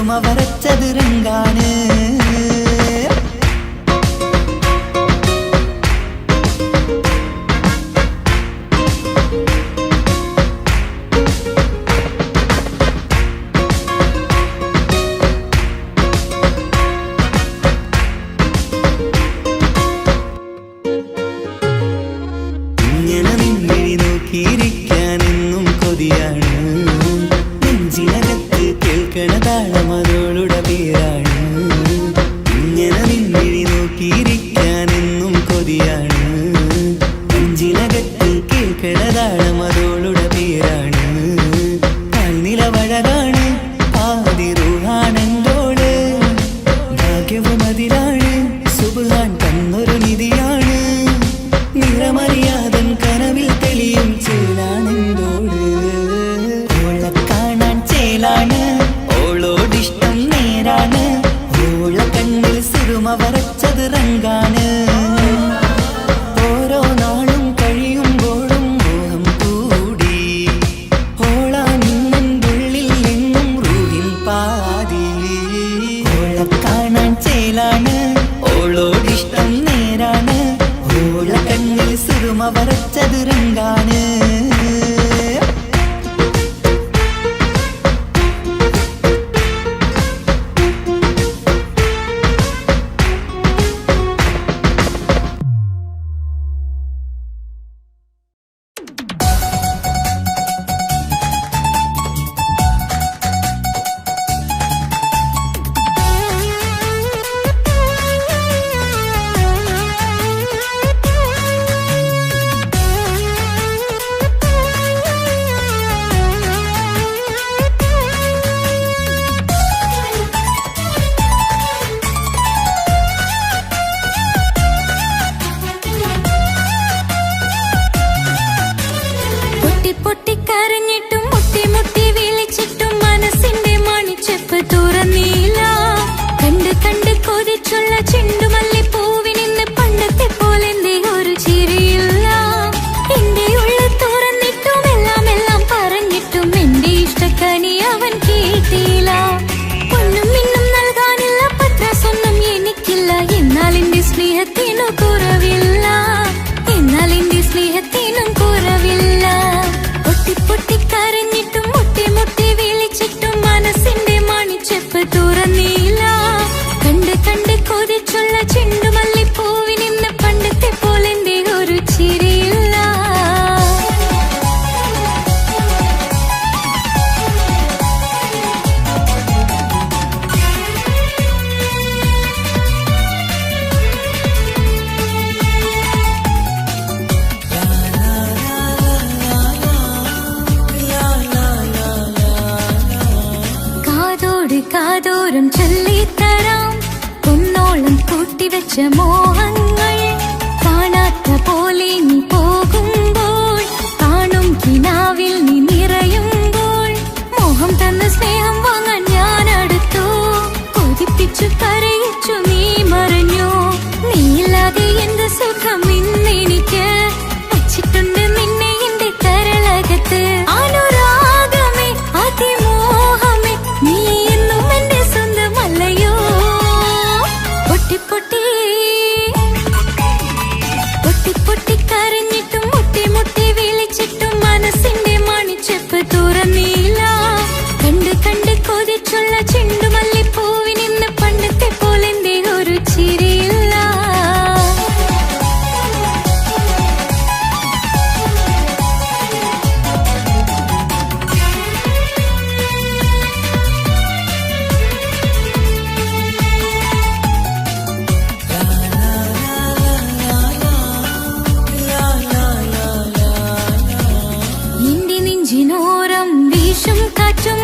S3: സുറുമ വരച്ചത് രംഗാണ്. ഇങ്ങനെ നിന്നിഴി നോക്കിയിരിക്കാനെന്നും കൊതിയാണ്. നെഞ്ചിനകത്ത് കേൾക്കണ താളം അതോളുടെ പേരാണ്. ഇങ്ങനെ നിന്നിഴി നോക്കിയിരിക്കാനെന്നും കൊതിയാണ്. നെഞ്ചിനകത്ത് കേൾക്കണ താളം അതോളുടെ പേരാണ്. കാൽനിലവഴകാണ് പാതി റൂഹാണെന്തോള്. ഭാഗ്യവും അതിലാണ് സുബ്ഹാൻ തന്നൊരു നിധിയാണ്. നിറമറിയാതൻ കനവിൽ തെളിയും ചേലാണെന്തോട്. ഓളെ കാണാൻ ചേലാണ്, ഓളോടിഷ്ടം നേരാണ്. ഓള കണ്ണിൽ സുറുമ വരച്ചത് രംഗാണ്. ഓരോ നാളും കഴിയുമ്പോഴും മോഹം കൂടി. ഓളാനിന്നുള്ളിൽ എന്നും റൂഹിൻ പാതി. ഓളെ കാണാൻ ചേലാണ്, ഓളോടിഷ്ടം നേരാണ്. ഓള കണ്ണിൽ സുറുമ വരച്ചത് രംഗാണ്.
S2: പൊട്ടിക്കരഞ്ഞിട്ടും മുട്ടി മുട്ടി വിളിച്ചിട്ടും മനസ്സിന്റെ മണിച്ചെപ്പ് തുറന്നീല. കണ്ട് കണ്ട് കൊതിച്ചുള്ള ചെണ്ടുമല്ലിപ്പൂവിനിന്ന് പണ്ടത്തെ പോലെന്തേ ഒരു ചിരിയില്ല. എന്റെ ഉള്ളിൽ തുറന്നിട്ടും എല്ലാം എല്ലാം പറഞ്ഞിട്ടും എന്റെ ഇഷ്ടക്കനി അവൻ കേട്ടില്ല. പൊന്നും മിന്നും നൽകാനില്ല, പത്രാസൊന്നും എനിക്കില്ല. എന്നാൽ എന്റെ സ്നേഹത്തിനു കുറവില്ല, എന്നാൽ എന്റെ സ്നേഹത്തിനും കുറവില്ല. പൊട്ടിക്കരഞ്ഞിട്ടും മുട്ടി മുട്ടി വിളിച്ചിട്ടും മനസ്സിന്റെ മണിച്ചെപ്പ് തുറന്നീല. കണ്ട് കണ്ട് കൊതിച്ചുള്ള ചെണ്ടുമല്ലിപ്പൂവിനിന്ന് പണ്ടത്തെ പോലെന്തേ ഒരു ചിരിയില്ല. കാതോരം ചൊല്ലിത്തരാം കുന്നോളം കൂട്ടിവെച്ച മോഹങ്ങൾ. കാണാത്ത പോലെ നീ പോകുമ്പോൾ, കാണും കിനാവിൽ നീ നിറയുമ്പോൾ. മോഹം തന്ന സ്നേഹം വാങ്ങാൻ ഞാൻ അടുത്തു. കൊതിപ്പിച്ചു കരയിച്ചു നീ മറഞ്ഞു. നീയില്ലാതെ എന്ത് സുഖം ഇന്നെനിക്ക്. വച്ചിട്ടുണ്ട് നിന്നെ എന്റെ കരളകത്ത്. അനുരാഗമേ അതിമോഹമേ നീ എന്നും എന്റെ സ്വന്തമല്ലയോ. പൊട്ടിക്കരഞ്ഞിട്ടും മുട്ടി മുട്ടി വിളിച്ചിട്ടും മനസ്സിന്റെ മണിച്ചെപ്പ് തുറന്നീല. കണ്ട് കണ്ട് കൊതിച്ചുള്ള ചെണ്ടുമല്ലിപ്പൂവിനിന്ന് പണ്ടത്തെ പോലെന്തേ ഒരു ചിരിയില്ല. എന്റെ നെഞ്ചിനോരം വീശും കാറ്റും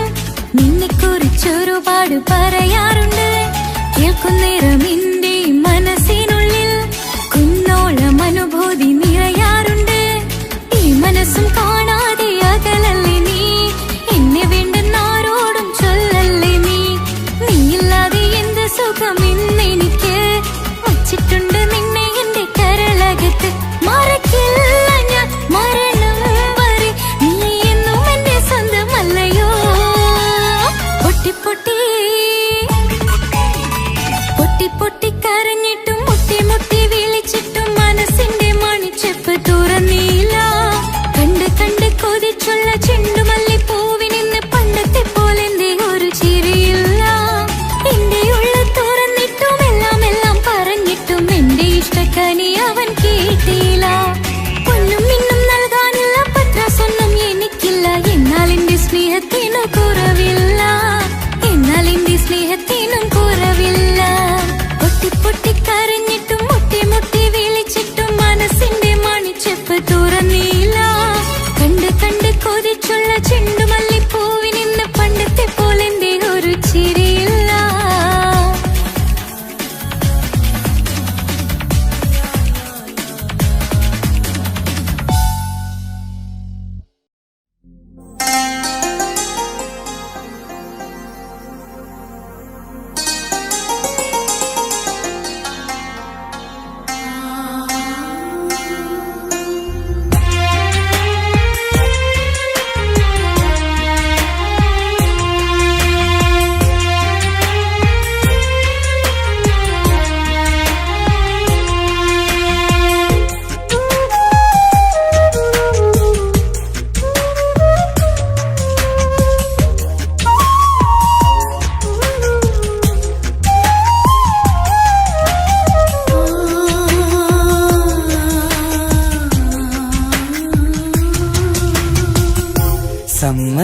S2: നിന്നെക്കുറിച്ചൊരുപാട് പറയാറുണ്ട്. കേൾക്കുന്നേരം എന്റെ മനസ്സിനുള്ളിൽ കുന്നോളം അനുഭൂതി നിറയാറുണ്ട്. ഈ മനസ്സും കാണാതെ അകലല്ലേ നീ. എന്നെ വേണ്ടെന്നാരോടും ചൊല്ലല്ലേ നീ. നീയില്ലാതെ എന്ത് സുഖം ഇന്നെനിക്ക്. വച്ചിട്ടുണ്ട് നിന്നെ എന്റെ കരളകത്ത്. മറക്കില്ല ഞാൻ മരണം വരെ, നീ എന്നും എന്റെ സ്വന്തമല്ലയോ. പൊട്ടി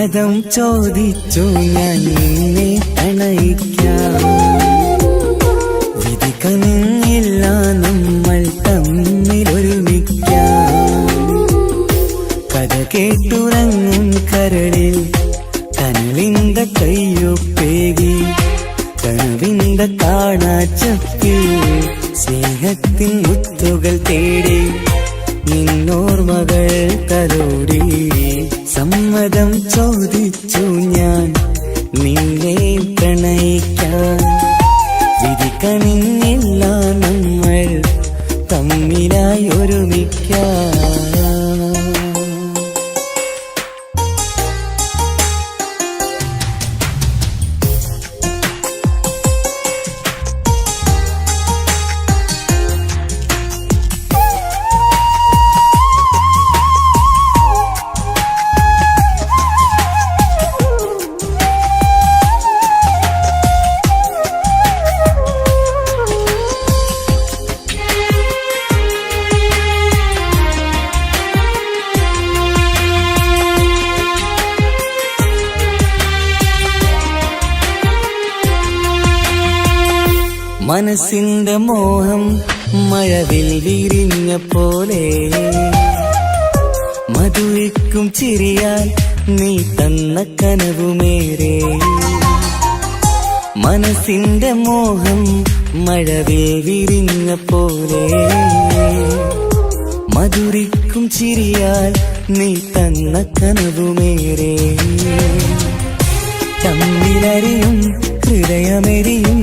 S3: സമ്മതം ചോദിച്ചു ഞാൻ നിന്നെ പ്രണയിക്കാം. വിധി കനിഞ്ഞില്ല നമ്മൾ തമ്മിലൊരുമിക്കാം. കഥ കേട്ടുറങ്ങും കരളിൽ കനലിന്റെ കയ്യൊപ്പേകി കനവിന്റെ കാണാച്ചപ്പിൽ സ്നേഹത്തിൻ മുത്തുകൾ തേടി നിന്നോർമകൾ തലോടി. സമ്മതം ചോദിച്ചു ഞാൻ നിന്നെ പ്രണയിക്കാൻ. വിധി കനിഞ്ഞില്ല നമ്മൾ തമ്മിലായി ഒരുമിക്കാം. മനസ്സിന്റെ മോഹം മഴവിൽ വിരിഞ്ഞ പോലെ മധുരിക്കും ചിരിയാൽ നീ തന്ന കനവുമേറെ. മനസ്സിന്റെ മോഹം മഴവിൽ വിരിഞ്ഞ പോലെ മധുരിക്കും ചിരിയാൽ നീ തന്ന കനവുമേറെ. തമ്മിലറിയും ഹൃദയമെരിയും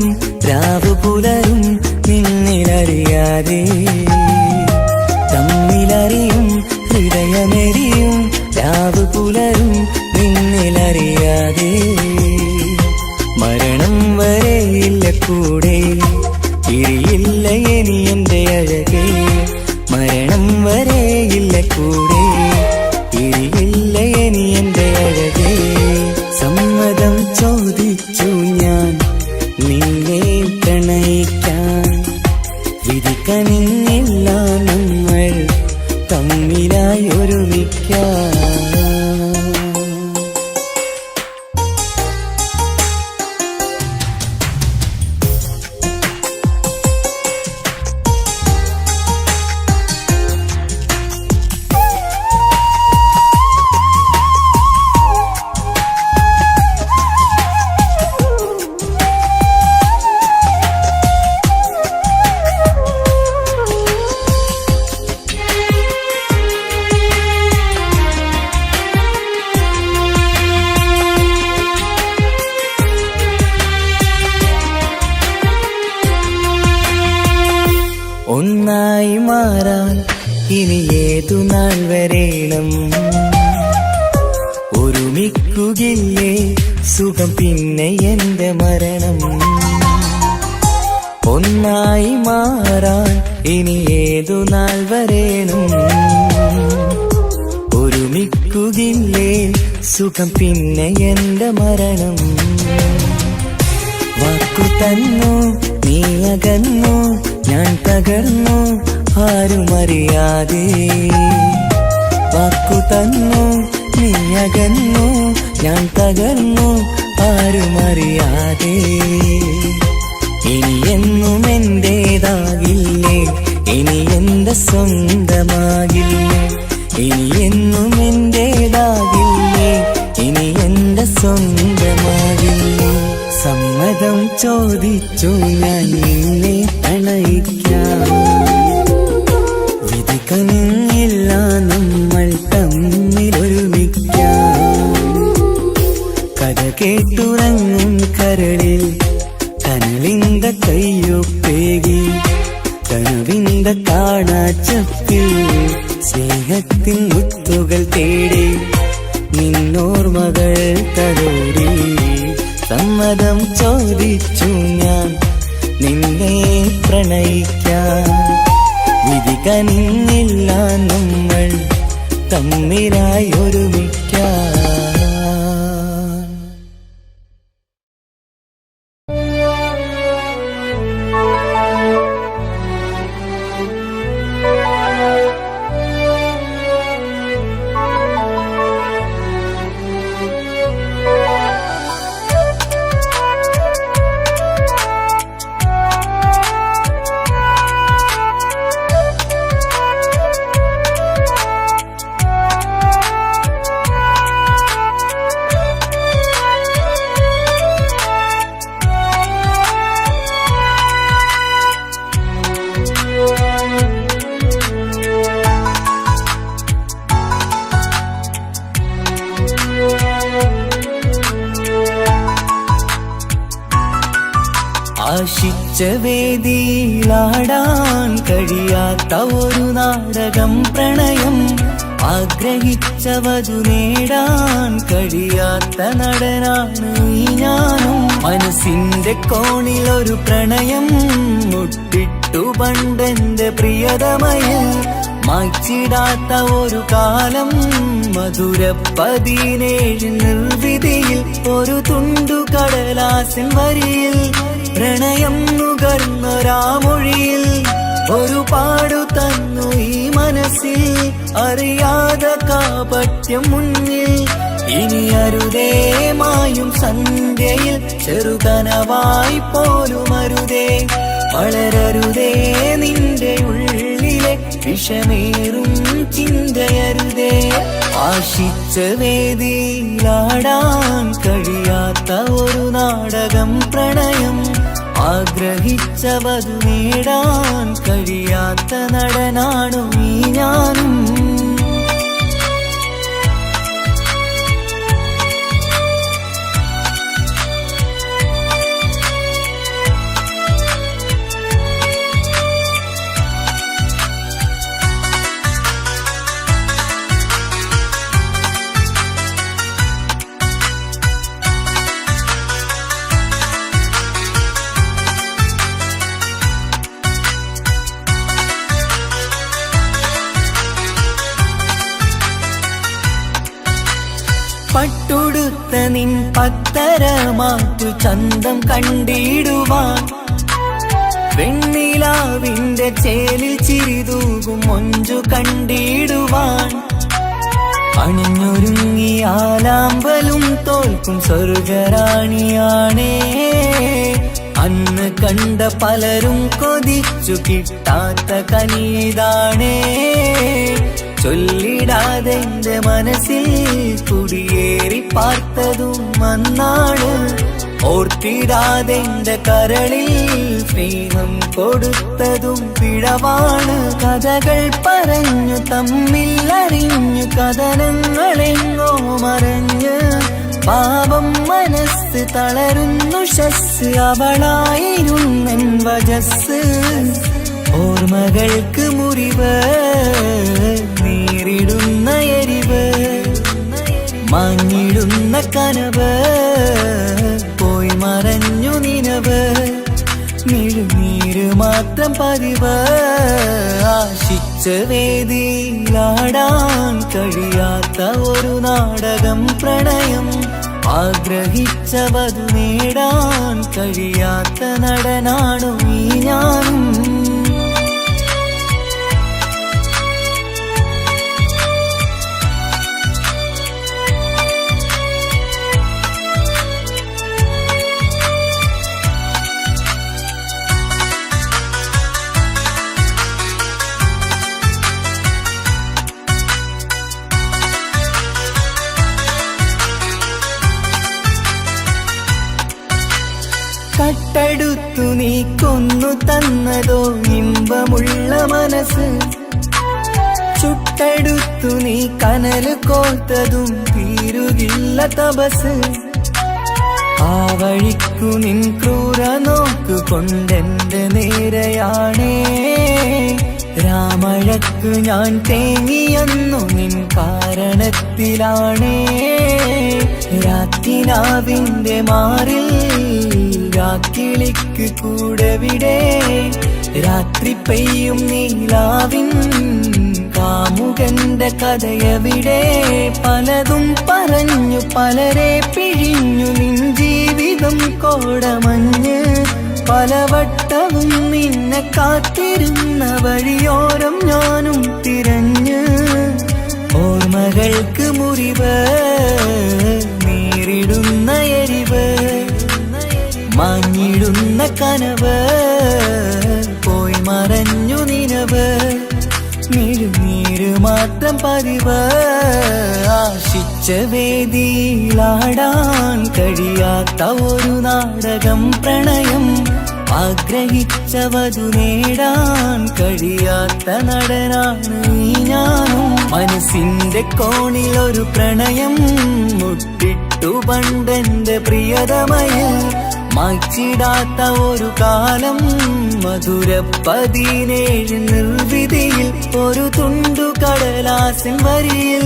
S3: രാവു പുലരും നിന്നിലറിയാതെ. തമ്മിലറിയും ഹൃദയമെരിയും രാവു പുലരും നിന്നിലറിയാതെ. മരണം വരെയില്ല കൂടെ ഇരിയില്ല ഇനി എന്റെ അഴകേ. മരണം വരെയില്ല കൂടെ ഇരിയില്ല ഇനി എന്റെ അഴകേ. സമ്മതം ചോദിച്ചു ഞാൻ നിന്നെ പ്രണയിക്കാൻ. വിധി കനിഞ്ഞില്ല നമ്മൾ തമ്മിലായി ഒരുമിക്കാം. ഒന്നായി മാറാൻ ഇനി ഏതു നാൾ വരേണം. ഒരുമിക്കുകയില്ലേ സുഖം പിന്നെ എന്റെ മരണം. ഒന്നായി മാറാൻ ഇനി ഏതു നാൾ വരേണം. ഒരുമിക്കുകയില്ലേ സുഖം പിന്നെ എന്റെ മരണം. വാക്കു തന്നു നീ അകന്നു ഞാൻ തകർന്നു ആരുമറിയാതെ. വാക്കു തന്നു നീ അകന്നു ഞാൻ തകർന്നു ആരുമറിയാതെ. ഇനി എന്നും എന്റേതാകില്ലേ ഇനി എന്റെ സ്വന്തമാകില്ലേ. ഇനി എന്നും എന്റേതാകില്ലേ ഇനി എന്റെ സ്വന്തമാകില്ലേ. സമ്മതം ചോദിച്ചു ഞാൻ നിന്നെ പ്രണയിക്കാം. വിധി കനിഞ്ഞില്ല നമ്മൾ തമ്മിലൊരുമിക്കാം. കഥ കേട്ടുറങ്ങും കരളിൽ കനലിന്റെ കയ്യൊപ്പേകി കനവിന്റെ കാണാച്ചപ്പിൽ സ്നേഹത്തിൻ മുത്തുകൾ തേടി നിന്നോർമകൾ തലോടി. സമ്മതം ചോദിച്ചു ഞാൻ നിന്നെ പ്രണയിക്കാൻ. വിധി കനിഞ്ഞില്ല നമ്മൾ തമ്മിലായി ഒരുമിക്കാം. ആശിച്ച വേദിയിലാടാൻ കഴിയാത്ത ഒരു നാടകം പ്രണയം, ആഗ്രഹിച്ചവതു നേടാൻ കഴിയാത്ത നടനാണ് ഈ ഞാനും. മനസ്സിന്റെ കോണിലൊരു പ്രണയം മുട്ടിട്ടു പണ്ടെന്റെ പ്രിയതമയിൽ, മായ്ച്ചിടാത്ത ഒരു കാലം മധുര 17 നിർവിധിയിൽ, ഒരു തുണ്ടു കടലാസിൻ വരിയിൽ പ്രണയം നുകർന്നൊരാമൊഴിയിൽ ഒരു പാടു തന്നു ഈ മനസ്സിൽ, അറിയാതെ കാപട്യം മുന്നിൽ. ഇനി അരുതേ മായും സന്ധ്യയിൽ ചെറുകനവായി പോലും അരുതേ, വളരരുതേ നിന്റെ ഉള്ളിലെ വിഷമേറും ചിന്തയരുതേ. ആശിച്ച വേദിയിലാടാൻ കഴിയാത്ത ഒരു നാടകം പ്രണയം, ആഗ്രഹിച്ചവതു നേടാൻ കഴിയാത്ത നടനാണു ഈ ഞാനും. പട്ടുടുത്ത നിൻ പത്തരമാറ്റു ചന്തം കണ്ടിടുവാൻ, വെണ്ണിലാവിന്റെ ചേലിൽ ചിരിതൂകും മൊഞ്ചു കണ്ടിടുവാൻ, അണിഞ്ഞൊരുങ്ങിയാലാമ്പലും തോൽക്കും സ്വർഗറാണിയാണേ. അന്ന് കണ്ട പലരും കൊതിച്ചു കിട്ടാത്ത കനിതാണേ, ചൊല്ലിടാതെ എന്റെ മനസ്സിൽ കുടിയേറി പാർത്തതും അന്നാണ്, ഓർത്തിടാതെ എന്റെ കരളിൽ സ്നേഹം കൊടുത്തതും പിഴവാണ്. കഥകൾ പറഞ്ഞു തമ്മിൽ അറിഞ്ഞു കഥനങ്ങളെങ്ങോ മറഞ്ഞ്, പാപം മനസ്സ് തളരുന്നു ശസ്, അവളായിരുന്നെൻ വജസ്. ഓർമ്മകൾക്ക് മുറിവ് നേരിടുന്ന എരിവ്, മാഞ്ഞിടുന്ന കനവ് പോയി മറഞ്ഞു നിനവ്, നീര് മാത്രം പതിവ്. ആശിച്ച വേദിയിലാടാൻ കഴിയാത്ത ഒരു നാടകം പ്രണയം, ആഗ്രഹിച്ചവതു നേടാൻ കഴിയാത്ത നടനാണു ഈ ഞാനും. കട്ടെടുത്തു നീ കൊന്നു തന്നതോ ഇമ്പമുള്ള മനസ്സ്, ചുട്ടെടുത്തു നീ കനല് കോർത്തതും തീരുകില്ല തപസ്. ആ വഴിക്കു നിൻ ക്രൂര നോക്കു കൊണ്ടെന്റെ നേരെയാണേ, രാമഴക്കു ഞാൻ തേങ്ങിയെന്നു നിൻ കാരണത്തിലാണേ. രാത്തിനാവിന്റെ മാറിൽ രാക്കിളിക്ക് കൂടെവിടെ, രാത്രി പെയ്യും നീലാവിൻ കാമുകന്റെ കഥയവിടെ. പലതും പറഞ്ഞു പലരെ പിഴിഞ്ഞു നിൻ ജീവിതം കോടമഞ്ഞ്, പലവട്ടവും നിന്നെ കാത്തിരുന്ന വഴിയോരം ഞാനും തിരഞ്ഞ്. ഓർമ്മകൾക്ക് മുറിവ് നേരിടുന്ന എരിവ്, മാഞ്ഞിടുന്ന കനവ് പോയി മറഞ്ഞു നിനവ്, നീര് മാത്രം പതിവ്. ആശിച്ച വേദിയിലാടാൻ കഴിയാത്ത ഒരു നാടകം പ്രണയം, ആഗ്രഹിച്ചവതു നേടാൻ കഴിയാത്ത നടനാണ് ഈ ഞാനും. മനസ്സിന്റെ കോണിലൊരു പ്രണയം മുട്ടിട്ടു പണ്ടെന്റെ പ്രിയതമയിൽ, മായ്ച്ചിടാത്ത ഒരു കാലം മധുര 17 നിർവിധിയിൽ ഒരു തുണ്ടു കടലാസിൻ വരിയിൽ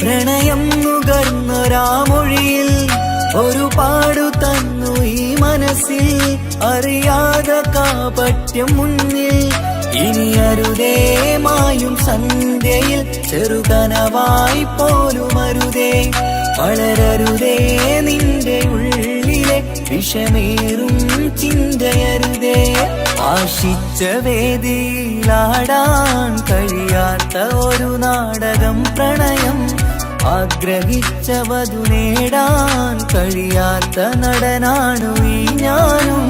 S3: പ്രണയം നുകർന്നൊരാമൊഴിയിൽ ഒരു പാടു തന്നു ഈ മനസ്സിൽ അറിയാതെ കാപട്യം മുന്നിൽ ഇനി അരുതേ മായും സന്ധ്യയിൽ ചെറുകനവായി പോലും അരുതേ വളരരുതേ നിന്റെ ഉള്ളിലെ വിഷമേറും ചിന്തയരുതേ ആശിച്ച വേദിയിലാടാൻ കഴിയാത്ത ഒരു നാടകം പ്രണയം ആഗ്രഹിച്ച വധു നേടാൻ കഴിയാത്ത നടനാണു ഈ ഞാനും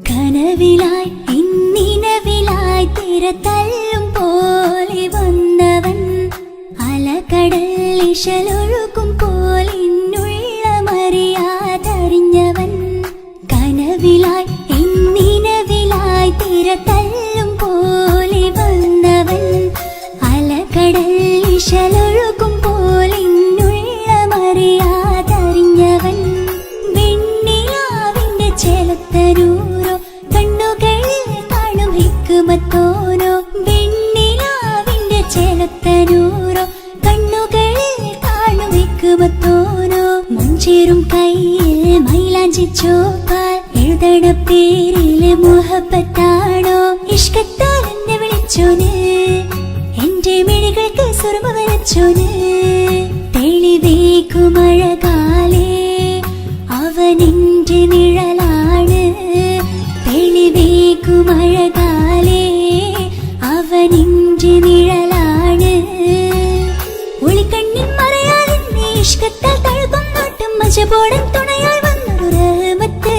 S2: കനവിലായി ഇന്നിനവിലായി തിരതല്ലും പോലെ വന്നവൻ അലകടൽ ഇശലൊഴുകും പോലെ ഇന്നുള്ളമറിയാതറിഞ്ഞവൻ കനവിലായി ഇന്നിനവിലായി തിരതല്ലും പോലെ വന്നവൻ അലകടൽ ഇശലൊഴുകും പോലെ ഇന്നുള്ളമറിയാതറിഞ്ഞവൻ വെണ്ണിലാവിന്റെ ചേലത്തരൂരോ കണ്ണുകളിൽ കാണും ഹിക്കുമത്തോനോ വെണ്ണിലാവിന്റെ ചേലത്തരൂരോ കണ്ണുകളിൽ കാണും ഹിക്കുമത്തോനോ മഞ്ചേറും കയ്യിൽ മൈലാഞ്ചി ചോപ്പാൽ എഴുതണ പേരിലെ മുഹബത്താണോ ഇഷ്കത്താൽ എന്നെ വിളിച്ചോന് എന്റെ മിഴികൾക്ക് സുറുമ വരച്ചോന് തെളിവേക്കുമഴകാലേ അവനെന്റെ നിഴലാണ് തെളിവേക്കുമഴകാലേ അവനെന്റെ നിഴലാണ് ഒളിക്കണ്ണിൻ മറയാലെന്നെ ഇഷ്കത്താൽ തഴുകും നോട്ടം മജബോടൻ തുണയായി വന്നൊരു റഹ്മത്ത്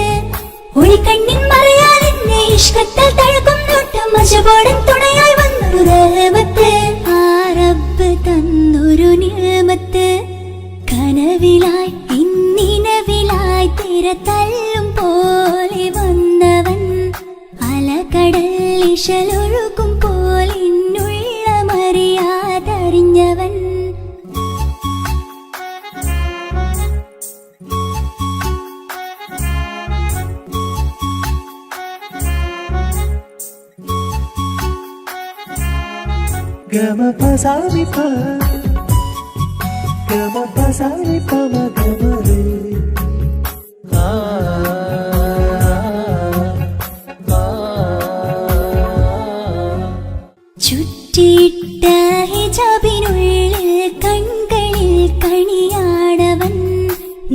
S2: ഒളിക്കണ്ണിൻ മറയാലെന്നെ ഇഷ്കത്താൽ തഴുകും നോട്ടം മജബോടൻ തുണയായി വന്നൊരു റഹ്മത്ത് ആ റബ്ബ് തന്നൊരു നിഅമത്ത് കനവിലായി ഇന്നിനവിലായി തിരതല്ലും പോലെ വന്നവൻ അലകടൽ ഇശലൊഴുകും പോലെ ഇന്നുള്ളമറിയാതറിഞ്ഞവൻ ചുറ്റിയിട്ട ഹിജാബിനുള്ളിൽ കൺകളിൽ കണിയാടവൻ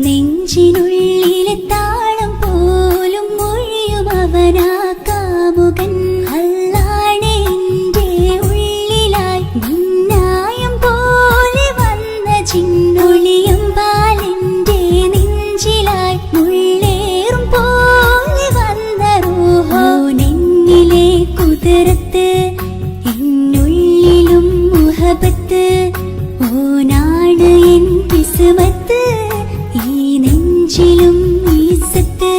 S2: നെഞ്ചിനുള്ളിലെ താളം പോലും മൊഴിയും അവനാ കാമുകൻ അല്ലാണെ എന്റെ ഉള്ളിലായി മിന്നായം പോലെ വന്ന ചിന്നൊളിയം പാലെന്റെ നെഞ്ചിലായി മുള്ളേറും പോലെ വന്ന റൂഹോ നെന്നിലെ കുതിരത്ത് എന്നുള്ളിലും മുഹബത്ത് ഓനാണ് എൻ കിസ്മത്ത് ഈ നെഞ്ചിലും ഈസത്ത്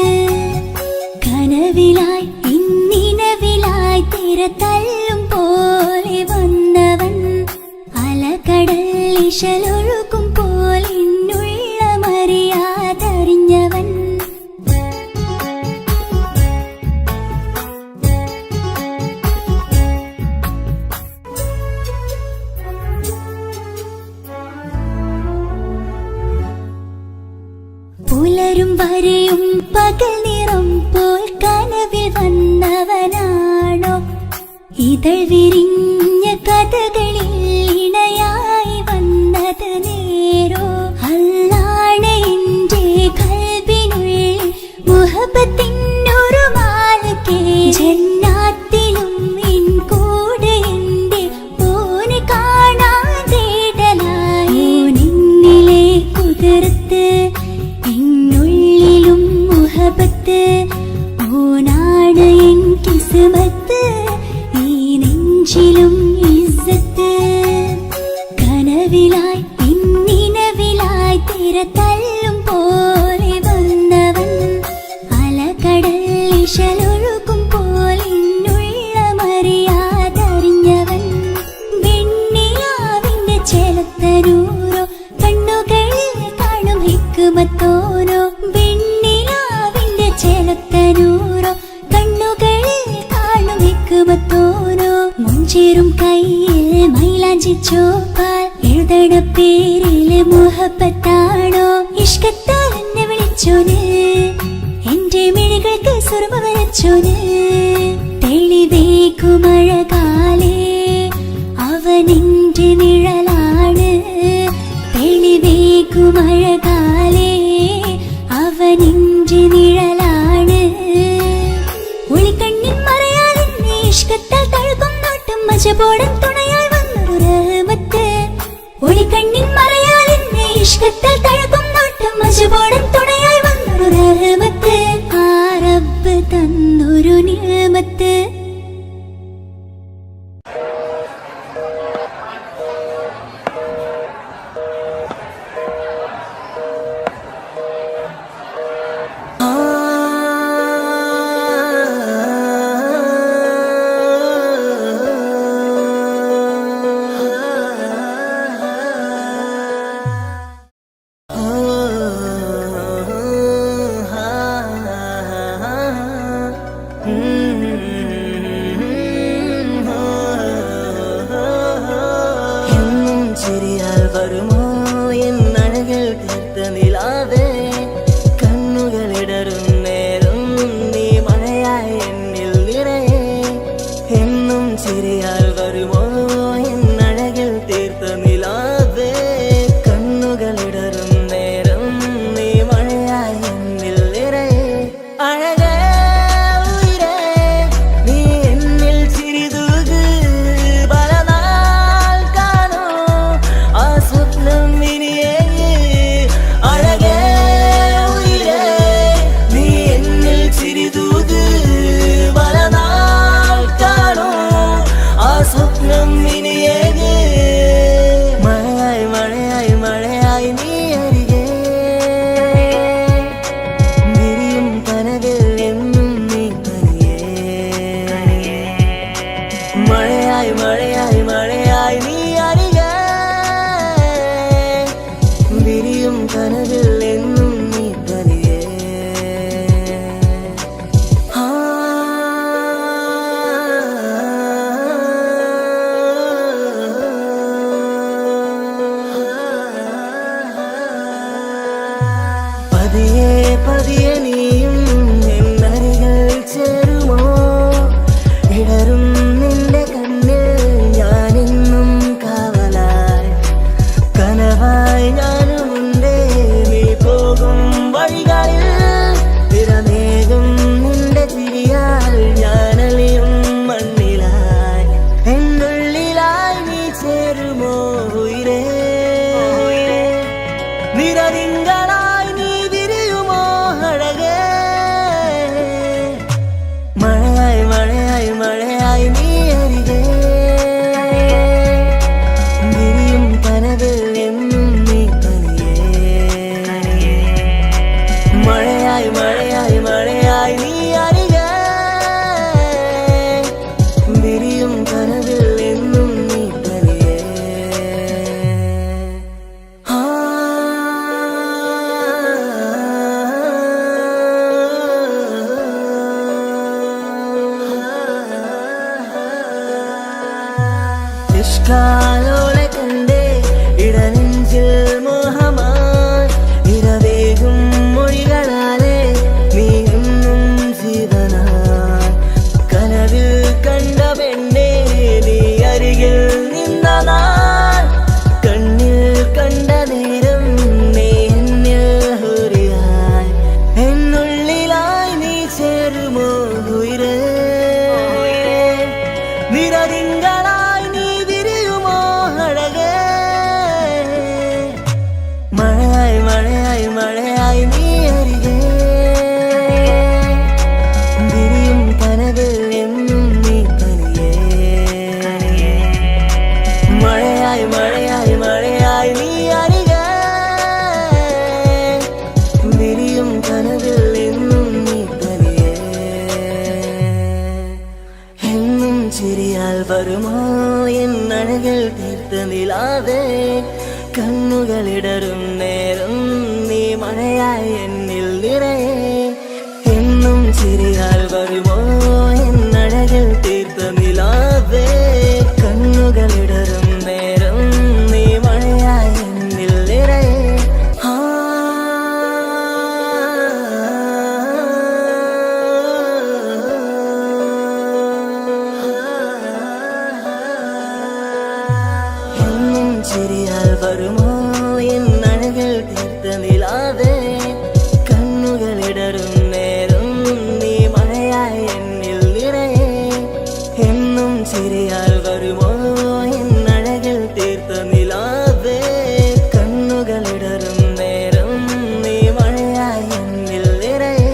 S2: കനവിലായി ഇന്നിനവിലായി തിരതല്ലും പോലെ വന്നവൻ അലകടൽ ഇശലൊഴുകും പോലെ ഇന്നുള്ളമറിയാതറിഞ്ഞവൻ പുലരും വരെയും പകൽ നിറം പോൽ കനവിൽ വന്നവനാണോ ഇതൾ വിരിഞ്ഞ കഥകളിൽ ഇണയായി വന്നത് നേരോ അല്ലാണെ എന്റെ കൽബിനുള്ളിൽ മുഹബത്തിനൊരു മാലക്കേ ജന്നാത്തിലും എൻ കൂടെ എന്റെ ഓനെ കാണാൻ തേടലായി നിന്നിലെ കുതിരത്ത് എന്നുള്ളിലും മുഹബത്ത് ഓനാ കാട്ടുമത്തോനോ വെണ്ണിലാവിന്റെ ചെലത്തനൂറോ കണ്ണുകളിൽ കാണുമിക്കുമത്തോനോ മുഞ്ചേറും കയ്യിൽ മൈലാഞ്ചി ചോപ്പാൽ എഴുതണ പേരില് മുഹബത്താണോ ഇഷ്കത്താൽ എന്നെ വിളിച്ചോന് എന്റെ മിഴികൾക്ക് സുർമ വരച്ചോന് തെളിവേക്കുമഴകാലേ അവനെന്റെ നിഴലാണ് തെളിവേക്കുമഴകാലേ അവനെന്റെ നിഴലാണ് ഒളിക്കണ്ണിൻ മറയാലെന്നെ ഇഷ്കത്താൽ തഴുകും നോട്ടും മജബോടൻ തുണയാൽ വന്നൊരു റഹ്മത്ത് ഒളിക്കണ്ണിൻ മറയാലെന്നെ ഇഷ്കത്താൽ തഴുകും നോട്ടും മജബോടൻ തുണയാൽ വന്നൊരു റഹ്മത്ത് ആ റബ്ബ് തന്നൊരു നിഅമത്ത്
S3: വരുമോ എന്നഴകൾ തീർത്ത നിലാവേ കണ്ണുകളിടറും നേരം നീ മഴയായി എന്നിൽ നിറയെ എന്നും ചിരിയാൽ വരുമോ എന്നഴകൾ തീർത്ത നിലാവേ കണ്ണുകളിടറും നേരം നീ മഴയായി എന്നിൽ നിറയെ അഴകേ ഉയിരേ നീ എന്നിൽ ചിരിതൂക് പലനാൾ കാണൂ ആ സ്വപ്നം ഇനിയേ അഴകേ ഉയിരേ നീ എന്നിൽ ചിരിതൂക് പലനാൾ കാണൂ ആ സ്വപ്നം ഇനിയേ മഴയായി മഴയായി മഴയായി നീ അരികെ വിരിയും കനവിൽ എന്നും നീ തനിയേ മഴയായി മഴയായി മഴയായി നീ അരികെ വിരിയും കനവിൽ എന്നും നീ തനിയേ പതിയെ പതിയെ നീയും എന്നരികൾ ചേരുമോ ഇടറും നിന്റെ കണ്ണിൽ ഞാനെന്നും കാവലായി കനവായി ഞാനുമുണ്ടേ നീ പോകും വഴികളിൽ തിരമേകും നിന്റെ ചിരിയാൽ ഞാനലിയും മണ്ണിലായി എന്നുള്ളിലായി നീ ചേരുമോ ഉയിരേ നിറതിങ്കളായി നീ വിരിയുമോ അഴകേ മഴയായി മഴയായി മഴയായി നീ അരികെ വിരിയും കനവിൽ എന്നും നീ തനിയേ മഴയായി മഴയായി മഴയായി നീ അരികെ വിരിയും കനവിൽ എന്നും നീ തനിയേ ഇഷ്കാലോളെ കണ്ടേ ഇടനെഞ്ചിൽ മോഹമായി ഇരവേകും മൊഴികളാലേ നീ എന്നും ജീവനായി കനവിൽ കണ്ട പെണ്ണേ നീ അരികിൽ നിന്ന നാൾ കണ്ണിൽ കണ്ട നേരം നീ എന്നിൽ ഹുരിയായി എന്നുള്ളിലായി നീ ചേരുമോ ഉയിരേ നിറതിങ്കളായി നീ വിരിയുമോ അഴകേ മഴയായി മഴയായി മഴയായി നീ അരികെ വിരിയും കനവിൽ എന്നും നീ തനിയേ മഴയായി മഴയായി മഴയായി നീ അരികെ വിരിയും കനവിൽ എന്നും നീ തനിയേ എന്നും ചിരിയാൽ വരുമോ എന്നഴകൾ തീർത്ത നിലാവേ കണ്ണുകളിടറും നേരം നീ മഴയായി എന്നിൽ നിറയെ എന്നും ചിരിയാൽ വരുമോ എന്നഴകിൽ തീർത്ത നിലാവേ കണ്ണുകളിടറും നേരം നീ മഴയായി എന്നിൽ നിറയെ എന്നും ചിരിയാൽ വരുമോ എന്നഴകിൽ തീർത്ത നിലാവേ കണ്ണുകളിടറും നേരം നീ മഴയായി എന്നിൽ നിറയെ എന്നും ചിരിയാൽ വരുമോ എന്നഴകിൽ തീർത്ത നിലാവേ കണ്ണുകളിടറും നേരം നീ മഴയായി എന്നിൽ നിറയെ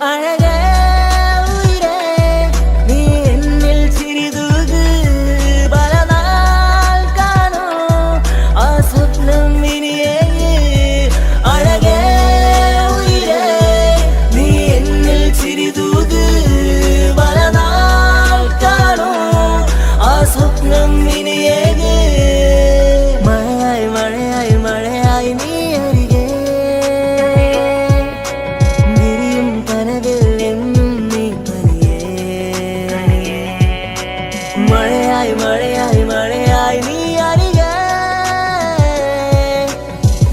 S3: അഴകേ ഉയിരേ നീ എന്നിൽ ചിരിതൂക് പലനാൾ കാണൂ ആ സ്വപ്നം ഇനിയേ അഴകേ ഉയിരേ നീ എന്നിൽ ചിരിതൂക് പലനാൾ കാണൂ ആ സ്വപ്നം ഇനിയേ മഴയായി മഴയായി മഴയായി നീ അരികെ വിരിയും കനവിൽ എന്നും നീ തനിയേ മഴയായി മഴയായി മഴയായി നീ അരികെ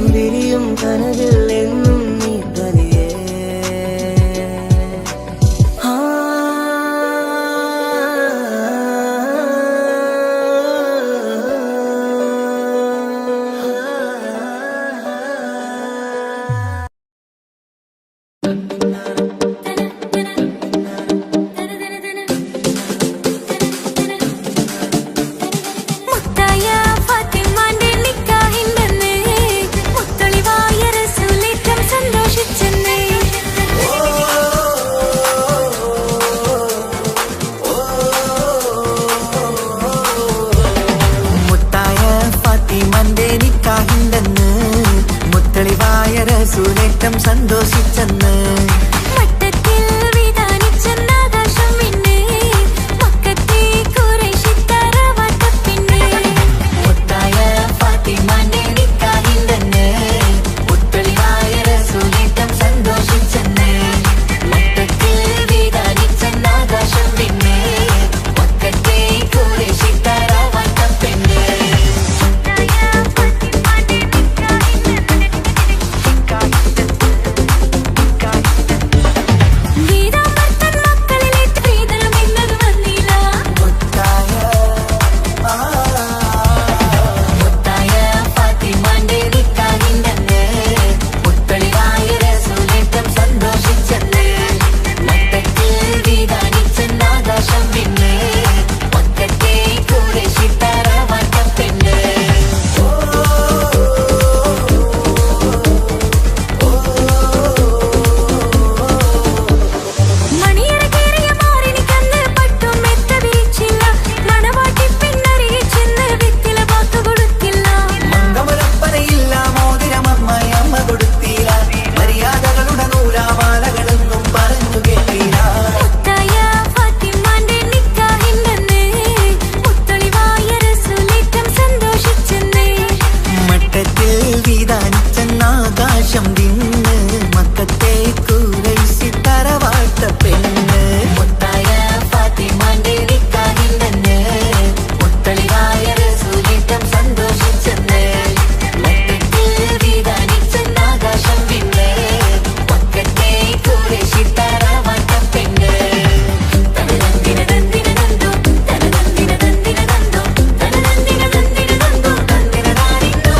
S3: വിരിയും കനവിൽ എന്നും നീ തനിയേ
S2: മുത്തായ ഫാത്തിമാന്റെ നിക്കാഹിണ്ടെന്ന് മുത്തൊളിവായ റസൂലേറ്റം സന്തോഷിച്ചെന്ന്
S1: മുത്തായ ഫാത്തിമന്റെ നിക്കാഹിണ്ടെന്ന് മുത്തളിവായ റസൂലേറ്റം സന്തോഷിച്ചെന്ന്
S2: മട്ടത്തിൽ വിധാനിച്ചെന്നാകാശം പിന്നെ മക്കത്തെ ഖുറൈശിത്താര വാട്ടപ്പിന്നെ
S1: മുത്തായ ഫാത്തിമന്റെ നിക്കാഹിണ്ടെന്ന് മുത്തളിവായ റസൂലേറ്റം സന്തോഷിച്ചെന്ന് മട്ടത്തിൽ വിധാനിച്ചെന്നാകാശം പിന്നെ മക്കത്തെ ഖുറൈശിത്താര വാട്ടപ്പെണ്ണ്
S2: വീരാമർത്തൻ മക്കളിലെ പ്രീതനം എന്നത് വന്നില്ല
S1: മുത്തായ ഫാത്തിമന്റെ നിക്കാഹിണ്ടെന്ന് മുത്തളിവായ റസൂലേറ്റം സന്തോഷിച്ചെന്ന് മട്ടത്തിൽ വിധാനിച്ചെന്നാകാശം പിന്നെ മക്കത്തെ ഖുറൈശിത്താര വാട്ടപ്പെണ്ണ്
S2: മണിയറ കേറിയ മാറിനിക്കന്ന് പട്ടും മെത്ത വിരിച്ചില്ല മണവാട്ടി പിന്നരികെ ചെന്ന് വെറ്റില വാക്ക് കൊടുത്തില്ല
S1: മംഗമൊരപ്പനയില്ല മോതിരമമ്മായി അമ്മ കൊടുത്തീല മര്യാദകളുടെ നൂലാമാലകളൊന്നും പറഞ്ഞു കേട്ടില്ല
S2: മുത്തായ ഫാത്തിമാന്റെ നിക്കാഹിണ്ടെന്ന് മുത്തൊളിവായ റസൂലേറ്റം സന്തോഷിച്ചെന്ന്
S1: മട്ടത്തിൽ വിധാനിച്ചെന്നാകാശം തിന്ന് മക്കത്തെ ഖുറൈശിത്താര വാട്ടപ്പെണ്ണ് മുത്തായ ഫാത്തിമന്റെ നിക്കാഹിണ്ടെന്ന് മുത്തളിവായ റസൂലേറ്റം സന്തോഷിച്ചെന്ന് മട്ടത്തിൽ വിധാനിച്ചെന്നാകാശം പിന്നെ മക്കത്തെ ഖുറൈശിത്താര വാട്ടപ്പെണ്ണ് തനതന്തിന തന്തിന തന്തോ തനതന്തിന തന്തിന തന്തോ തനതന്തിന തന്തിന തന്തോ തന്തിന താരിന്തോ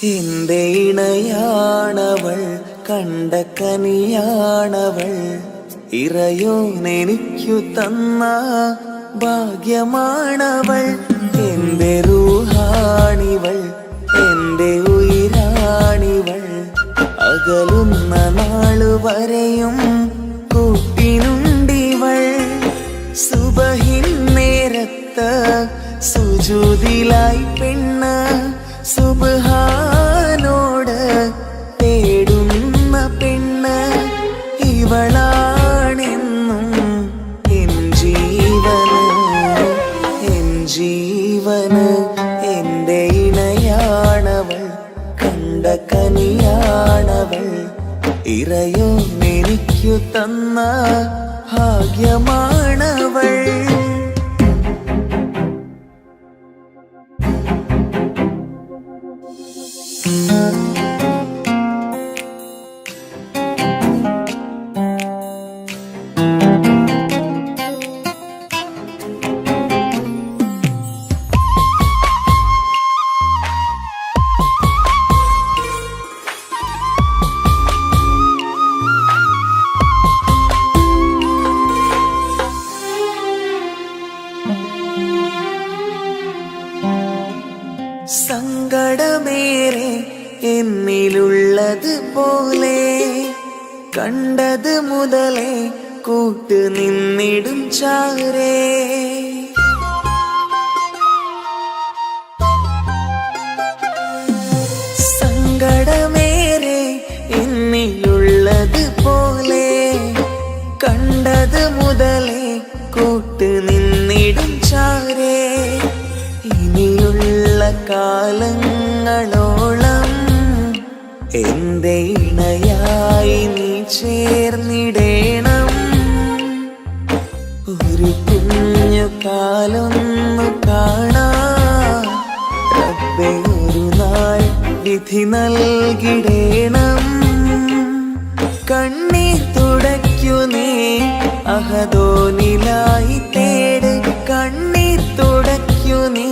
S1: എന്റെ ഇണയാണവൾ കണ്ട കനിയാണവൾ ഇറയോനെനിക്കു തന്ന ഭാഗ്യമാണവൾ. എന്റെ റൂഹാണിവൾ, എന്റെ ഉയിരാണിവൾ. അകലുന്ന നാളുവരെയും കൂട്ടിനുണ്ടിവൾ. സുബഹിൻ നേരത്ത് സുജൂദിലായി പെണ്ണ് സുബ്ഹാനോട് തേടുന്ന പെണ്ണ്. ഇവളാണെന്നും എൻ ജീവന്, എൻ ജീവന്. എന്റെ ഇണയാണവൾ, കണ്ട കനിയാണവൾ. ഇറയോ എനിക്കു തന്ന ഭാഗ്യമാണവൾ. സങ്കടമേറെ എന്നിലുള്ളത് പോലെ കണ്ടത് മുതലേ കൂട്ട് നിന്നിടും ചാരേ. സങ്കടമേറെ എന്നിലുള്ളത് പോലെ കണ്ടത് മുതലേ കൂട്ട് നിന്നിടും ചാരേ. ഇനിയുള്ള കാലങ്ങളോളം എന്റെ ഇണയായി നീ ചേർന്നിടേണം. ഒരു കുഞ്ഞു കാലൊന്നു കാണാൻ റബ്ബേ ഒരു നാൾ വിധി നൽകിടേണം. കണ്ണീർ തുടയ്ക്കു നീ അഹദോനിലായി തേട്. കണ്ണീർ തുടയ്ക്കു നീ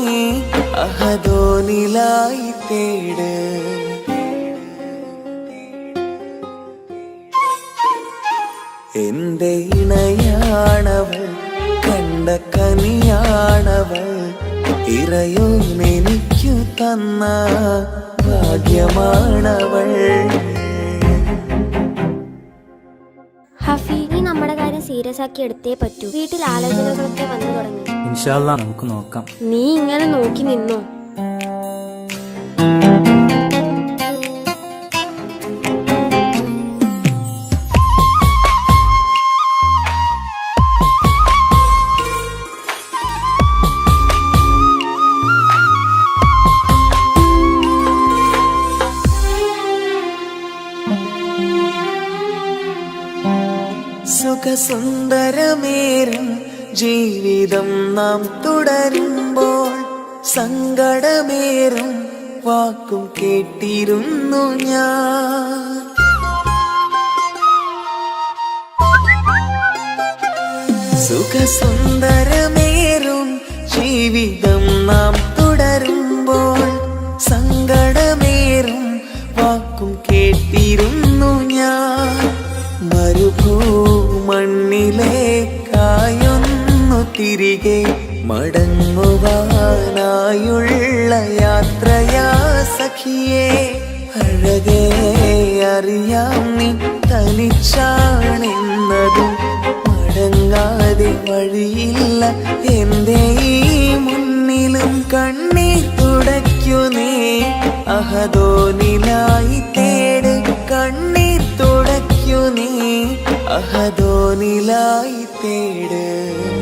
S1: അഹദോനിലായി തേട്. എന്റെ ഇണയാണവൾ, കണ്ട കനിയാണവൾ. ഇറയോ എനിക്കു തന്ന ഭാഗ്യമാണവൾ.
S4: ഹഫി, നീ നമ്മുടെ കാര്യം സീരിയസ് ആക്കി എടുത്തേ പറ്റൂ. വീട്ടിൽ ആലോചനകളൊക്കെ വന്നു തുടങ്ങി.
S3: ഇൻഷാ അല്ലാ നമുക്ക് നോക്കാം.
S4: നീ ഇങ്ങനെ നോക്കി നിന്നോ?
S1: സുഖസുന്ദരമേറും ജീവിതം നാം തുടരുമ്പോൾ സങ്കടമേറും വാക്കും കേട്ടിരുന്നു ഞാൻ. സുഖസുന്ദരമേറും ജീവിതം നാം തുടരുമ്പോൾ സങ്കടമേറും വാക്കും കേട്ടിരുന്നു ഞാൻ. മരുഭൂമണ്ണിലേക്കായൊന്നു തിരികെ മടങ്ങുവാനായുള്ള യാത്രയാ സഖിയേ. അഴകേ അറിയാം നീ തനിച്ചാണെന്നതും മടങ്ങാതെ വഴിയില്ല എന്റെ ഈ മുന്നിലും. കണ്ണീർ തുടയ്ക്കു നീ അഹദോനിലായി തേട്. കണ്ണീർ തുടയ്ക്കു നീ അഹദോനിലായി തേട്.